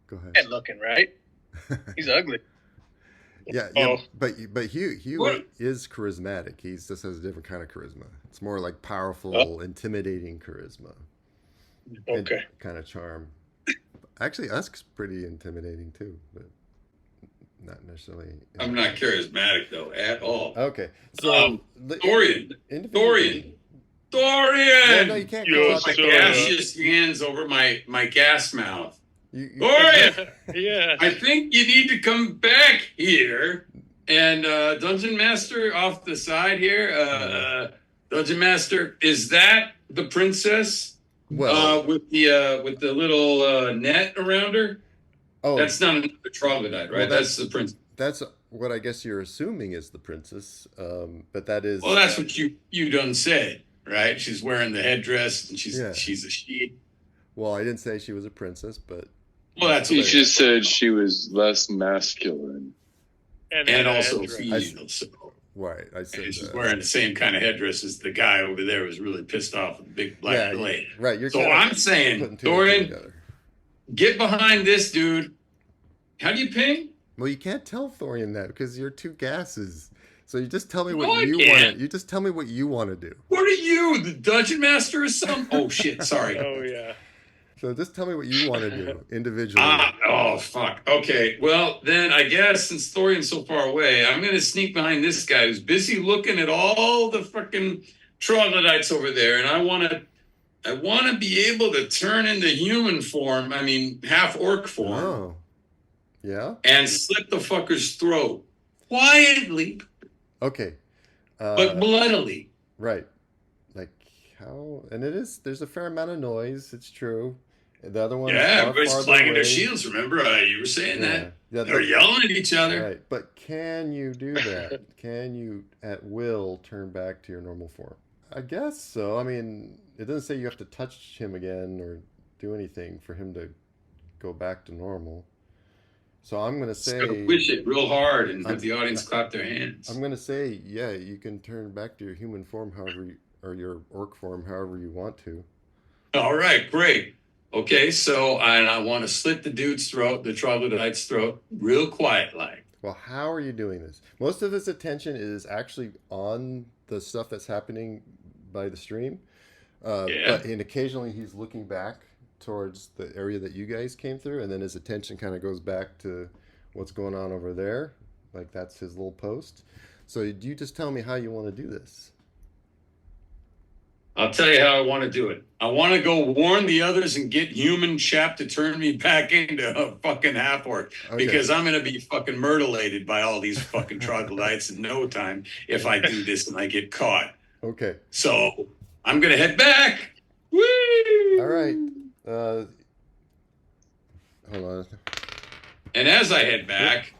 Go ahead. bad looking, right? He's ugly. Yeah, Oh. but Hugh What? is charismatic. He just has a different kind of charisma. It's more like powerful, intimidating charisma. Okay. Kind of charm. Actually, Usk's pretty intimidating too, but not necessarily. I'm not charismatic though at all. Okay, so Thorian. Well, no, you can't call Yes, out My the gaseous hands over my gas mouth. You Thorian, yeah. I think you need to come back here. And Dungeon Master off the side here, Dungeon Master, is that the princess? Well, with the little net around her. Oh, that's not another troglodyte, right? Well, that's the princess. That's what I guess you're assuming is the princess, but that is. Well, that's what you done said, right? She's wearing the headdress and she's a she. Well, I didn't say she was a princess, but. Well, that's. You just said she was less masculine. And also female. Right, I said she's wearing the same kind of headdress as the guy over there who's really pissed off with the big black blade. Right, you're. So I'm saying, Dorian, get behind this dude. How do you ping? Well, you can't tell Thorian that because you're two gases. So you just tell me what you want. You just tell me what you want to do. What are you, the dungeon master or something? Oh shit! Sorry. Oh yeah. So just tell me what you want to do individually. Oh fuck. Okay. Well, then I guess since Thorian's so far away, I'm gonna sneak behind this guy who's busy looking at all the fucking troglodytes over there, and I wanna be able to turn into human form. I mean, half orc form. Oh. Yeah. And slit the fucker's throat quietly. Okay. But bloodily. Right. Like how? And it is. There's a fair amount of noise. It's true. The other one. Yeah, everybody's clanging their shields. Remember, you were saying that. Yeah, they're yelling at each other. Right. But can you do that? Can you, at will, turn back to your normal form? I guess so. I mean, it doesn't say you have to touch him again or do anything for him to go back to normal. So I'm going to say... Just gotta wish it real hard and have the audience clap their hands. I'm going to say, yeah, you can turn back to your human form or your orc form however you want to. All right, great. Okay, so I want to slit the dude's throat, the troglodyte's throat, real quiet like. Well, how are you doing this? Most of his attention is actually on the stuff that's happening by the stream. And occasionally he's looking back towards the area that you guys came through, and then his attention kind of goes back to what's going on over there. Like that's his little post. So do you just tell me how you want to do this? I'll tell you how I want to do it. I want to go warn the others and get human chap to turn me back into a fucking half-orc. Okay. Because I'm going to be fucking mutilated by all these fucking troglodytes in no time if I do this and I get caught. Okay. So I'm going to head back. Woo! All right. Hold on. And as I head back...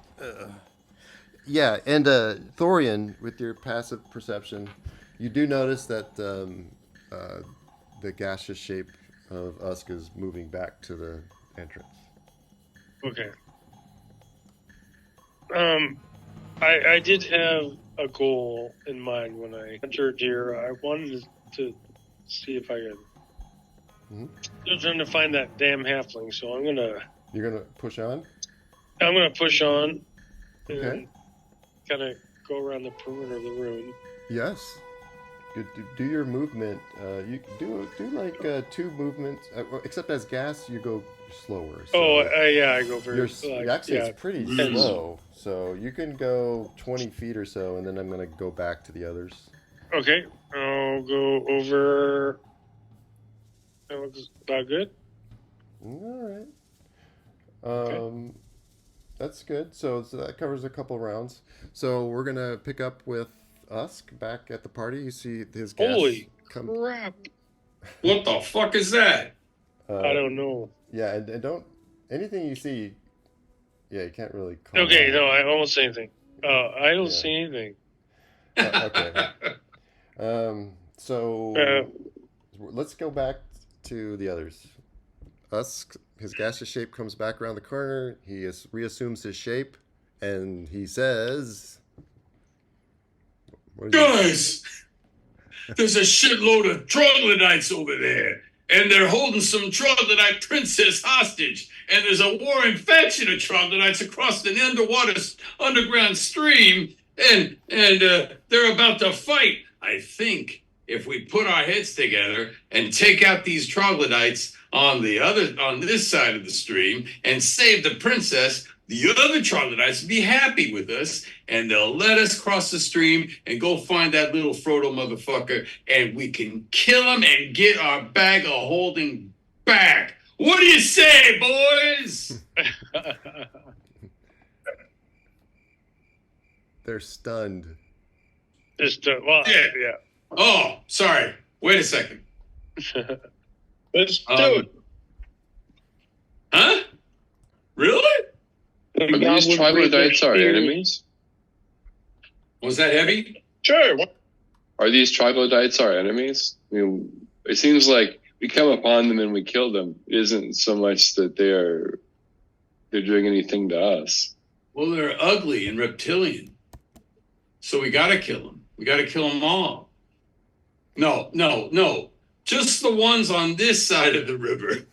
yeah, and Thorian, with your passive perception, you do notice that the gaseous shape of Usk is moving back to the entrance. Okay. I did have a goal in mind when I entered here. I wanted to see if I could... Still trying to find that damn halfling, so I'm gonna... You're gonna push on? I'm gonna push on and okay. Kind of go around the perimeter of the room. Yes. Do your movement. You do like 2 movements. Except as gas, you go slower. So yeah, I go very slow. Actually, it's pretty slow. So you can go 20 feet or so, and then I'm gonna go back to the others. Okay, I'll go over. That looks about good. All right. Okay. That's good. So that covers a couple rounds. So we're gonna pick up with Usk back at the party. You see his gas. Holy crap! What the fuck is that? I don't know. Yeah, and don't anything you see. Yeah, you can't really. Okay, no, I won't say anything. I don't see anything. Okay. So let's go back to the others. Usk, his gaseous shape comes back around the corner. He reassumes his shape, and he says, "Guys, there's a shitload of troglodytes over there, and they're holding some troglodyte princess hostage. And there's a warring faction of troglodytes across an underground stream, and they're about to fight. I think if we put our heads together and take out these troglodytes on this side of the stream and save the princess, the other troglodytes will be happy with us, and they'll let us cross the stream and go find that little Frodo motherfucker, and we can kill him and get our bag of holding back. What do you say, boys? They're stunned. Yeah. Oh, sorry. Wait a second. Let's do it. Huh? Really? Are these troglodytes our enemies? Was that heavy? Sure. Are these troglodytes our enemies? I mean, it seems like we come upon them and we kill them. It isn't so much that they're doing anything to us. Well, they're ugly and reptilian. So we got to kill them. We got to kill them all. No. Just the ones on this side of the river.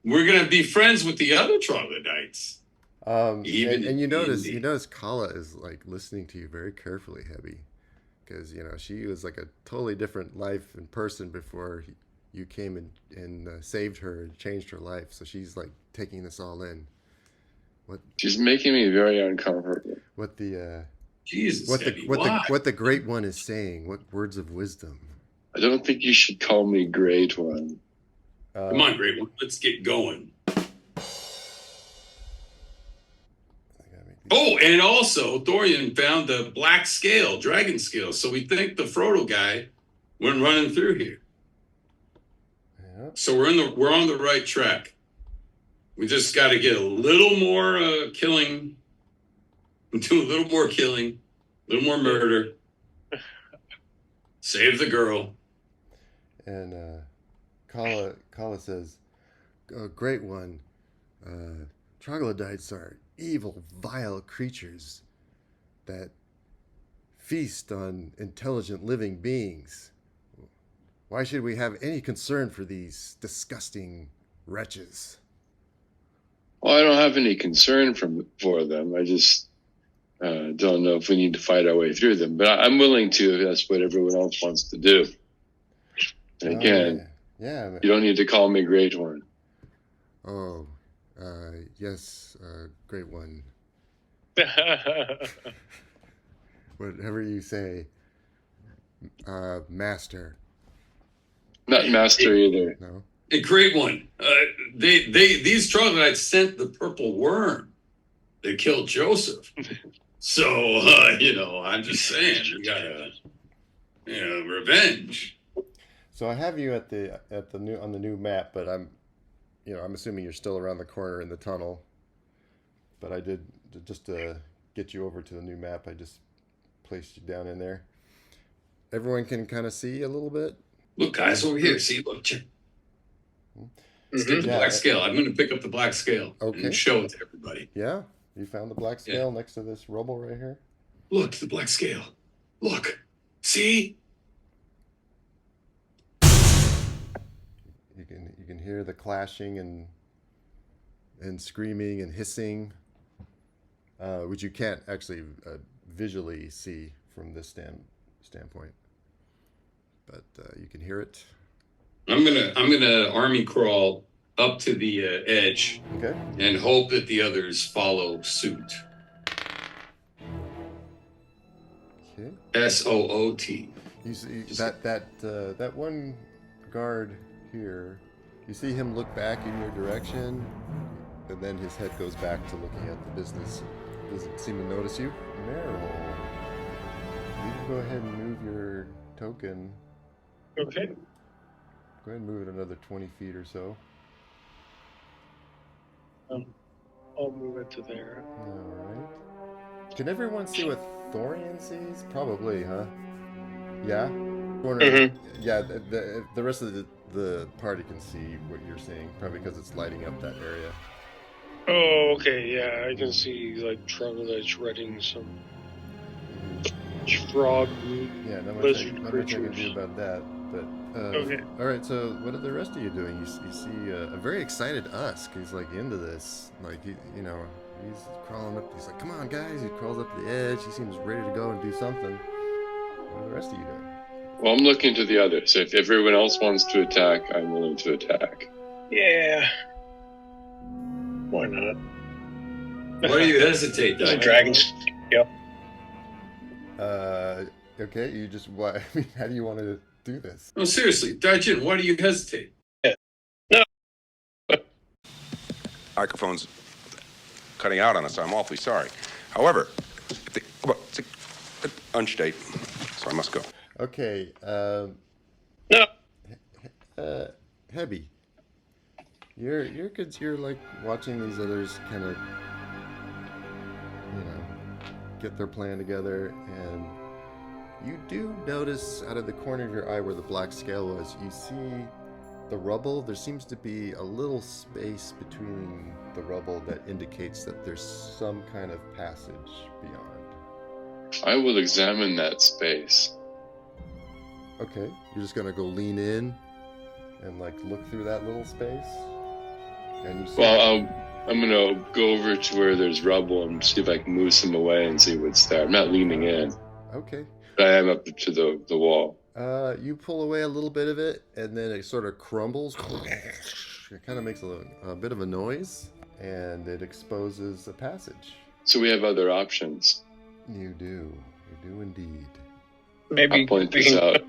We're going to be friends with the other troglodytes. And you notice Kala is like listening to you very carefully, Hebby, because she was like a totally different life in person before you came and saved her and changed her life. So she's like taking this all in. She's making me very uncomfortable. What the Jesus, what the Great One is saying? What words of wisdom? I don't think you should call me Great One. Come on, Great One. Let's get going. Oh, and also Thorian found the black scale, dragon scale. So we think the Frodo guy went running through here. Yeah. So we're on the right track. We just got to get a little more killing, do a little more killing, a little more murder. Save the girl. And Kala says, Great One, troglodytes are evil, vile creatures that feast on intelligent living beings. Why should we have any concern for these disgusting wretches? Well, I don't have any concern for them. I just don't know if we need to fight our way through them. But I'm willing to if that's what everyone else wants to do. And again, you don't need to call me Great One. Oh, yes, Great One. Whatever you say, Master. Not Master either. No. A Great One. These troglodytes sent the purple worm that killed Joseph. So I'm just saying, we gotta, revenge. So I have you on the new map, but I'm assuming you're still around the corner in the tunnel. But I did, just to get you over to the new map, I just placed you down in there. Everyone can kind of see a little bit. Look, guys, over here. See, look. Let's get the black scale. I'm going to pick up the black scale and show it to everybody. Yeah, you found the black scale next to this rubble right here? Look, the black scale. Look. See? You can hear the clashing and screaming and hissing, which you can't actually visually see from this standpoint, but you can hear it. I'm gonna army crawl up to the edge, and hope that the others follow suit. SOOT. You see that one guard here. You see him look back in your direction, and then his head goes back to looking at the business. Doesn't seem to notice you. Meryl, you can go ahead and move your token. Okay. Go ahead and move it another 20 feet or so. I'll move it to there. All right. Can everyone see what Thorian sees? Probably, huh? Yeah? Yeah, the rest of the party can see what you're seeing, probably because it's lighting up that area. Oh, okay, yeah, I can see, like, troglodytes reading some frog not much lizard I creatures. can do about that, but... Okay. All right, so what are the rest of you doing? You see a very excited Usk. He's, like, into this. Like, he's crawling up. He's like, come on, guys. He crawls up to the edge. He seems ready to go and do something. What are the rest of you doing? Well, I'm looking to the others. If everyone else wants to attack, I'm willing to attack. Yeah. Why not? Why do you hesitate, There's a Dai? dragon. Yep. Okay, you just what? I mean, how do you want to do this? No, seriously, Daijin, why do you hesitate? Microphone's cutting out on us. I'm awfully sorry. However, if they, well, it's an lunch date, so I must go. Okay, No. Hebby, you're good. You're like watching these others kind of, get their plan together, and you do notice out of the corner of your eye where the black scale was, you see the rubble. There seems to be a little space between the rubble that indicates that there's some kind of passage beyond. I will examine that space. Okay, you're just gonna go lean in and like look through that little space, and you see. Well, I'm gonna go over to where there's rubble and see if I can move some away and see what's there. I'm not leaning in. Okay. But I am up to the wall. You pull away a little bit of it, and then it sort of crumbles. It kind of makes a bit of a noise, and it exposes a passage. So we have other options. You do indeed. Maybe I'll point we this can, out.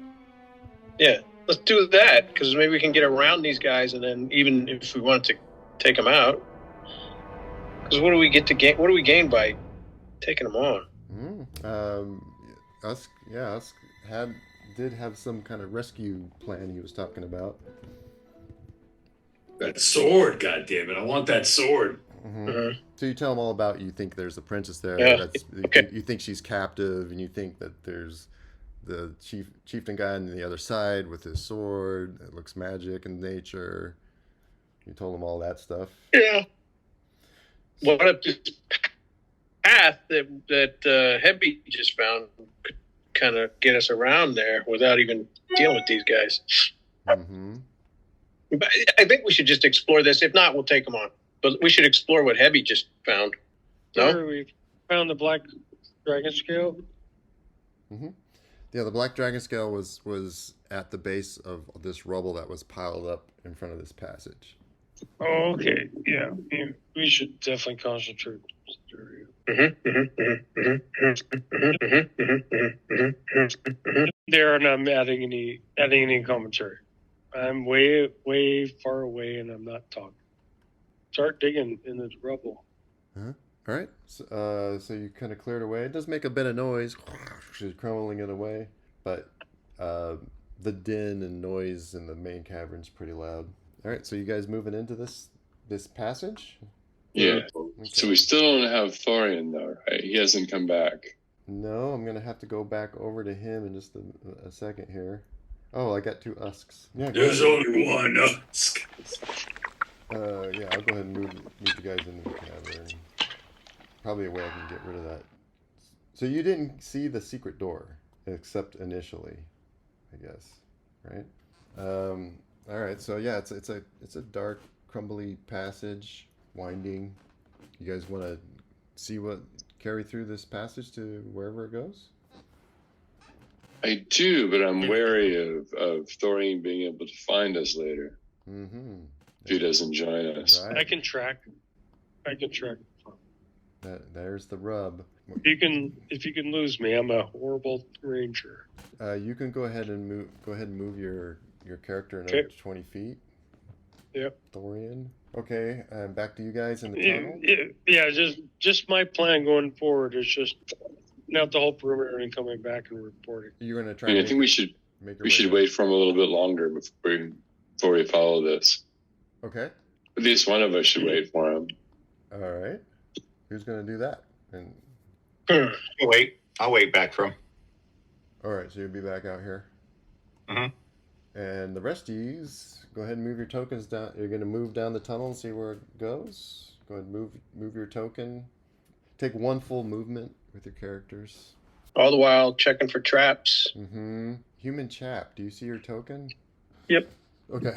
Yeah, let's do that because maybe we can get around these guys, and then even if we want to take them out, because what do we get to gain? What do we gain by taking them on? Us did have some kind of rescue plan he was talking about. That sword, goddammit. I want that sword. So you tell him all about, you think there's a princess there. Yeah. You think she's captive, and you think that there's the chieftain guy on the other side with his sword. It looks magic in nature. You told him all that stuff. Yeah. What if this path that Heavy just found could kind of get us around there without even dealing with these guys? Mm-hmm. But I think we should just explore this. If not, we'll take them on. But we should explore what Heavy just found. No? Sure, we found the black dragon scale. Mm-hmm. Yeah, the black dragon scale was at the base of this rubble that was piled up in front of this passage. Oh, okay. Yeah. We should definitely concentrate. There, and I'm adding any commentary. I'm way far away, and I'm not talking. Start digging in the rubble. All right. So you kind of cleared away. It does make a bit of noise. She's crumbling it away, but the din and noise in the main cavern's pretty loud. All right. So you guys moving into this passage? Yeah. Okay. So we still don't have Thorian though, right? He hasn't come back. No, I'm gonna have to go back over to him in just a second here. Oh, I got two usks. Yeah. There's only one Usk. Yeah, I'll go ahead and move you guys into the cavern. Probably a way I can get rid of that. So you didn't see the secret door, except initially, I guess, right? All right. So yeah, it's a dark, crumbly passage, winding. You guys want to carry through this passage to wherever it goes? I do, but I'm wary of Thorian being able to find us later. Mm-hmm. If he doesn't join us. Right. I can track. There's the rub. If you can lose me, I'm a horrible ranger. You can go ahead and move your character another 20 feet. Yep. Thorian. Okay, back to you guys in the tunnel. Yeah, just my plan going forward is just out the whole perimeter and coming back and reporting. You're gonna try. I think we should wait for him a little bit longer before we follow this. Okay. At least one of us should wait for him. All right. Who's gonna do that? And I'll wait back from. all right, so you'll be back out here. Mm-hmm. And the rest of you, go ahead and move your tokens down. You're gonna move down the tunnel and see where it goes. Go ahead and move your token. Take one full movement with your characters. All the while checking for traps. Mm-hmm. Human chap, do you see your token? Yep. Okay.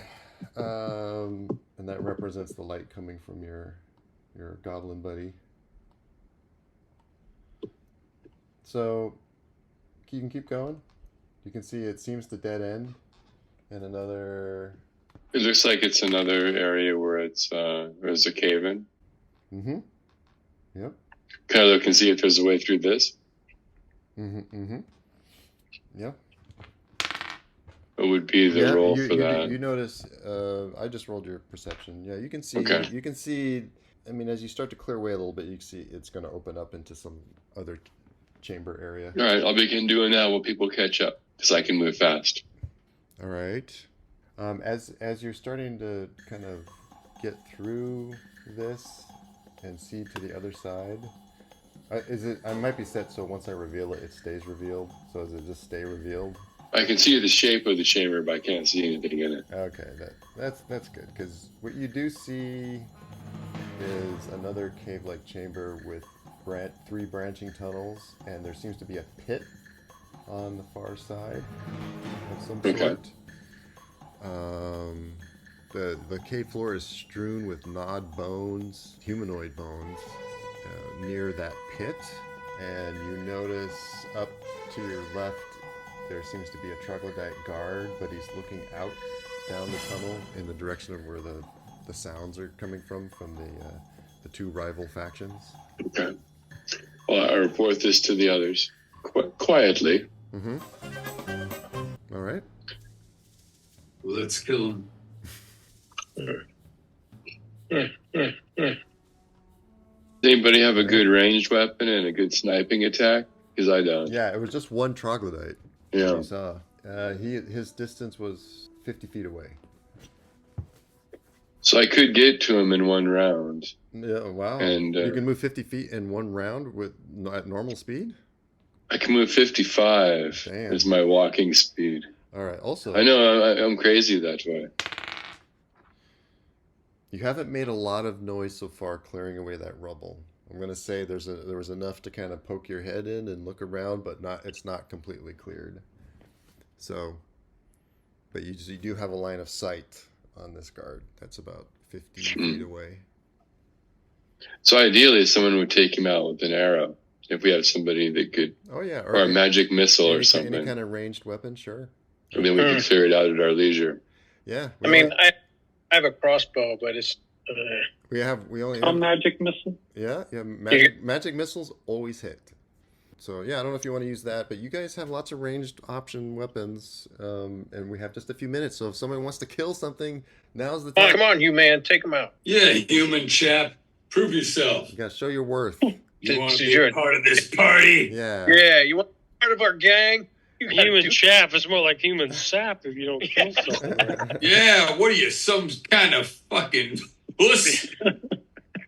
And that represents the light coming from your goblin buddy. So you can keep going. You can see it seems to dead end, and another. It looks like it's another area where there's a cave in. Mm-hmm. Yep. Can I look and see if there's a way through this? Yep. What would be the roll for that? You notice, I just rolled your perception. Yeah, you can see, Okay. you can see, I mean, as you start to clear away a little bit, you can see it's going to open up into some other chamber area. All right, I'll begin doing that while people catch up, because I can move fast. All right. As you're starting to kind of get through this and see to the other side, I might be set so once I reveal it, it stays revealed. So does it just stay revealed? I can see the shape of the chamber, but I can't see anything in it. Okay, that's good, because what you do see is another cave-like chamber with 3 branching tunnels, and there seems to be a pit on the far side of some sort. The cave floor is strewn with gnawed bones, humanoid bones, near that pit, and you notice up to your left there seems to be a troglodyte guard, but he's looking out down the tunnel in the direction of where the sounds are coming from the 2 rival factions. Okay. Well, I report this to the others quietly. All right. Let's kill him. Does anybody have a good ranged weapon and a good sniping attack? Because I don't. Yeah, it was just 1 troglodyte. Yeah. You saw. His distance was 50 feet away. So I could get to him in 1 round. Yeah, wow. And you can move 50 feet in 1 round at normal speed? I can move 55 Damn. is my walking speed. All right, also... I know, I'm crazy that way. You haven't made a lot of noise so far clearing away that rubble. I'm going to say there was enough to kind of poke your head in and look around, but it's not completely cleared. So, but you do have a line of sight on this guard. That's about 15 feet away. So ideally, someone would take him out with an arrow. If we have somebody that could... Oh, yeah. Or a magic missile or something. Any kind of ranged weapon, sure. And then we can figure it out at our leisure. Yeah. I have a crossbow, but it's... We only a have... magic missile. Yeah. Magic missiles always hit. So, yeah, I don't know if you want to use that, but you guys have lots of ranged option weapons, and we have just a few minutes, so if someone wants to kill something, now's the time. Oh, come on, you man, take him out. Yeah, human chap. Prove yourself. You got to show your worth. You want to be a part of this party? Yeah. Yeah, you want to be part of our gang? Human chaff is more like human sap if you don't kill someone. Yeah, what are you, some kind of fucking puss?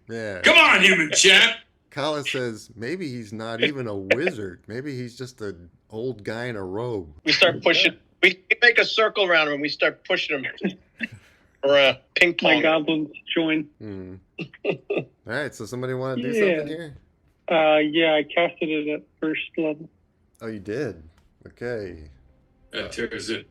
Yeah. Come on, human chap. Kala says maybe he's not even a wizard. Maybe he's just an old guy in a robe. We start pushing. We make a circle around him and we start pushing him around. Ping pong. My goblins join. All right, so somebody want to do something here? Yeah, I casted it at 1st level. Oh, you did? Okay. That tears it.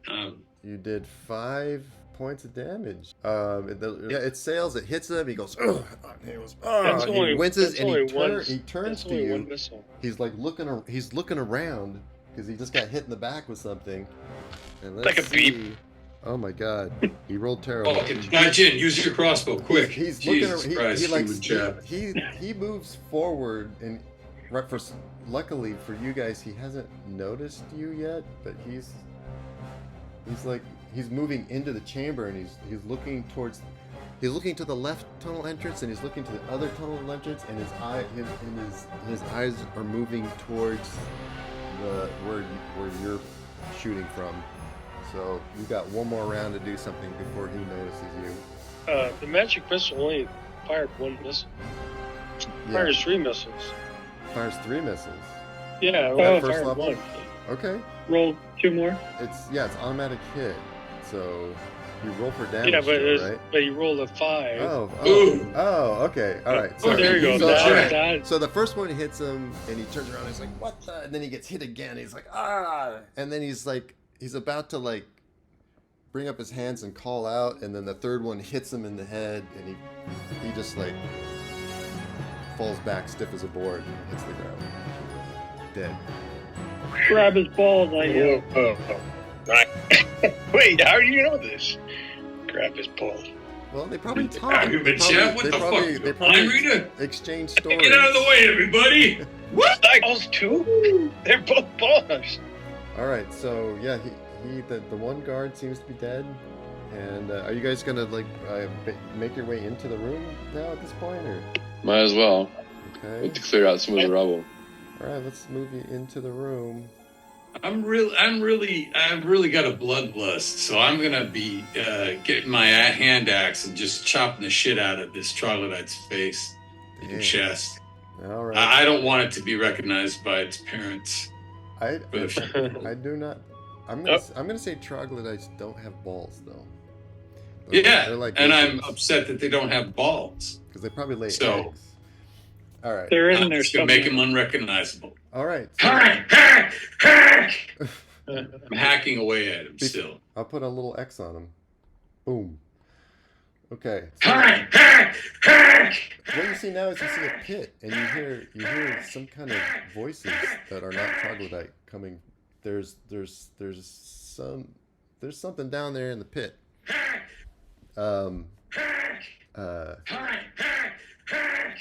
You did 5 points of damage. It sails, it hits him, he goes, ugh, he goes, That's he only- winces, that's and only he turns that's to only you. one missile. He's like looking around because he just got hit in the back with something. And Like a beep. see. Oh my god, he rolled terrible. Jin, use your crossbow, quick. He's Jesus looking. Christ, He likes. human chap. He moves forward, and luckily for you guys, he hasn't noticed you yet. But he's moving into the chamber, and he's looking towards. He's looking to the left tunnel entrance, and he's looking to the other tunnel entrance, and his eyes are moving towards where you're shooting from. So you got 1 more round to do something before he notices you. The magic missile only fired 1 missile. Fires 3 missiles. Fires 3 missiles. Yeah, At only first fired level? 1. Okay. Roll 2 more. It's automatic hit. So you roll for damage. Yeah, but still, right? but you rolled a 5. Oh, okay. All right. Oh, there you go. So the first one hits him, and he turns around. And he's like, "What the?" And then he gets hit again. He's like, "Ah!" And then he's about to bring up his hands and call out, and then the third one hits him in the head, and he just falls back stiff as a board and hits the ground, dead. Grab his balls, I yell. Right. Wait, how do you know this? Grab his balls. Well, they probably talk. Argument, Chap. What the fuck? They Line probably reader? exchange stories. Get out of the way, everybody! What? Those two? They're both boss. All right, so yeah, the one guard seems to be dead. And are you guys gonna like make your way into the room now at this point, or? Might as well. Okay. To clear out some of the rubble. All right, let's move you into the room. I've really got a bloodlust, so I'm gonna be getting my hand axe and just chopping the shit out of this troglodyte's face and chest. All right. I don't want it to be recognized by its parents. I do not. I'm gonna say troglodytes don't have balls though. They're like and lizards. I'm upset that they don't have balls. Because they probably lay So- eggs. All right. There I'm just gonna make them unrecognizable. All right. I'm hacking away at him still. I'll put a little X on him. Boom. Okay. What you see now is you see a pit, and you hear some kind of voices that are not troglodyte coming. There's something down there in the pit.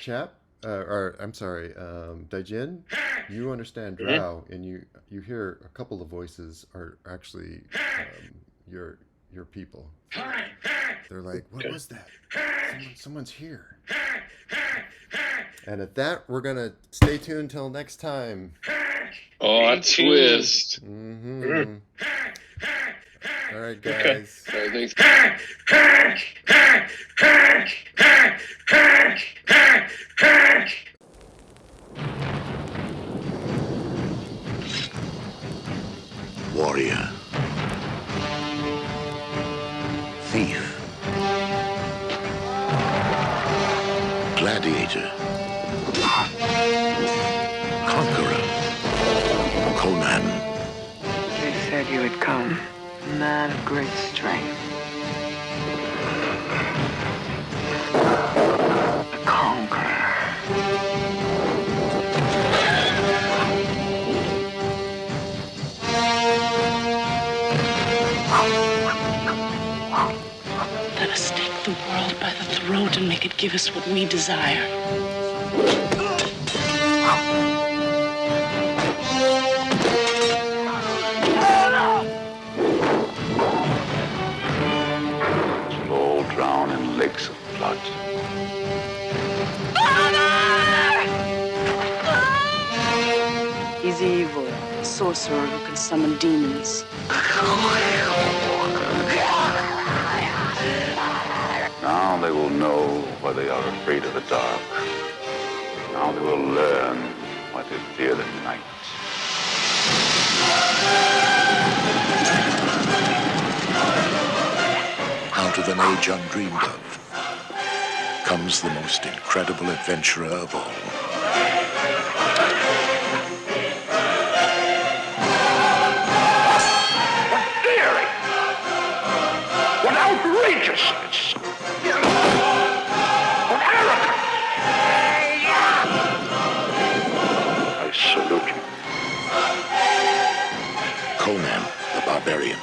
Chap, or I'm sorry, Daijin, you understand Drow, and you hear a couple of voices are actually your people. They're like, what was that? Someone's here. And at that, we're gonna stay tuned until next time. Oh, a twist. Mm-hmm. All right, guys. All right, thanks. Warrior. Thief. Gladiator. Conqueror. Conan. They said you had come. A man of great strength. A conqueror. Let us take the world by the throat and make it give us what we desire. We'll all drown in lakes of blood. He's evil, a sorcerer who can summon demons. Now they will know why they are afraid of the dark. Now they will learn why they fear the night. Out of an age undreamed of comes the most incredible adventurer of all. What daring! What outrageousness! What arrogance! I salute you. Conan, the barbarian.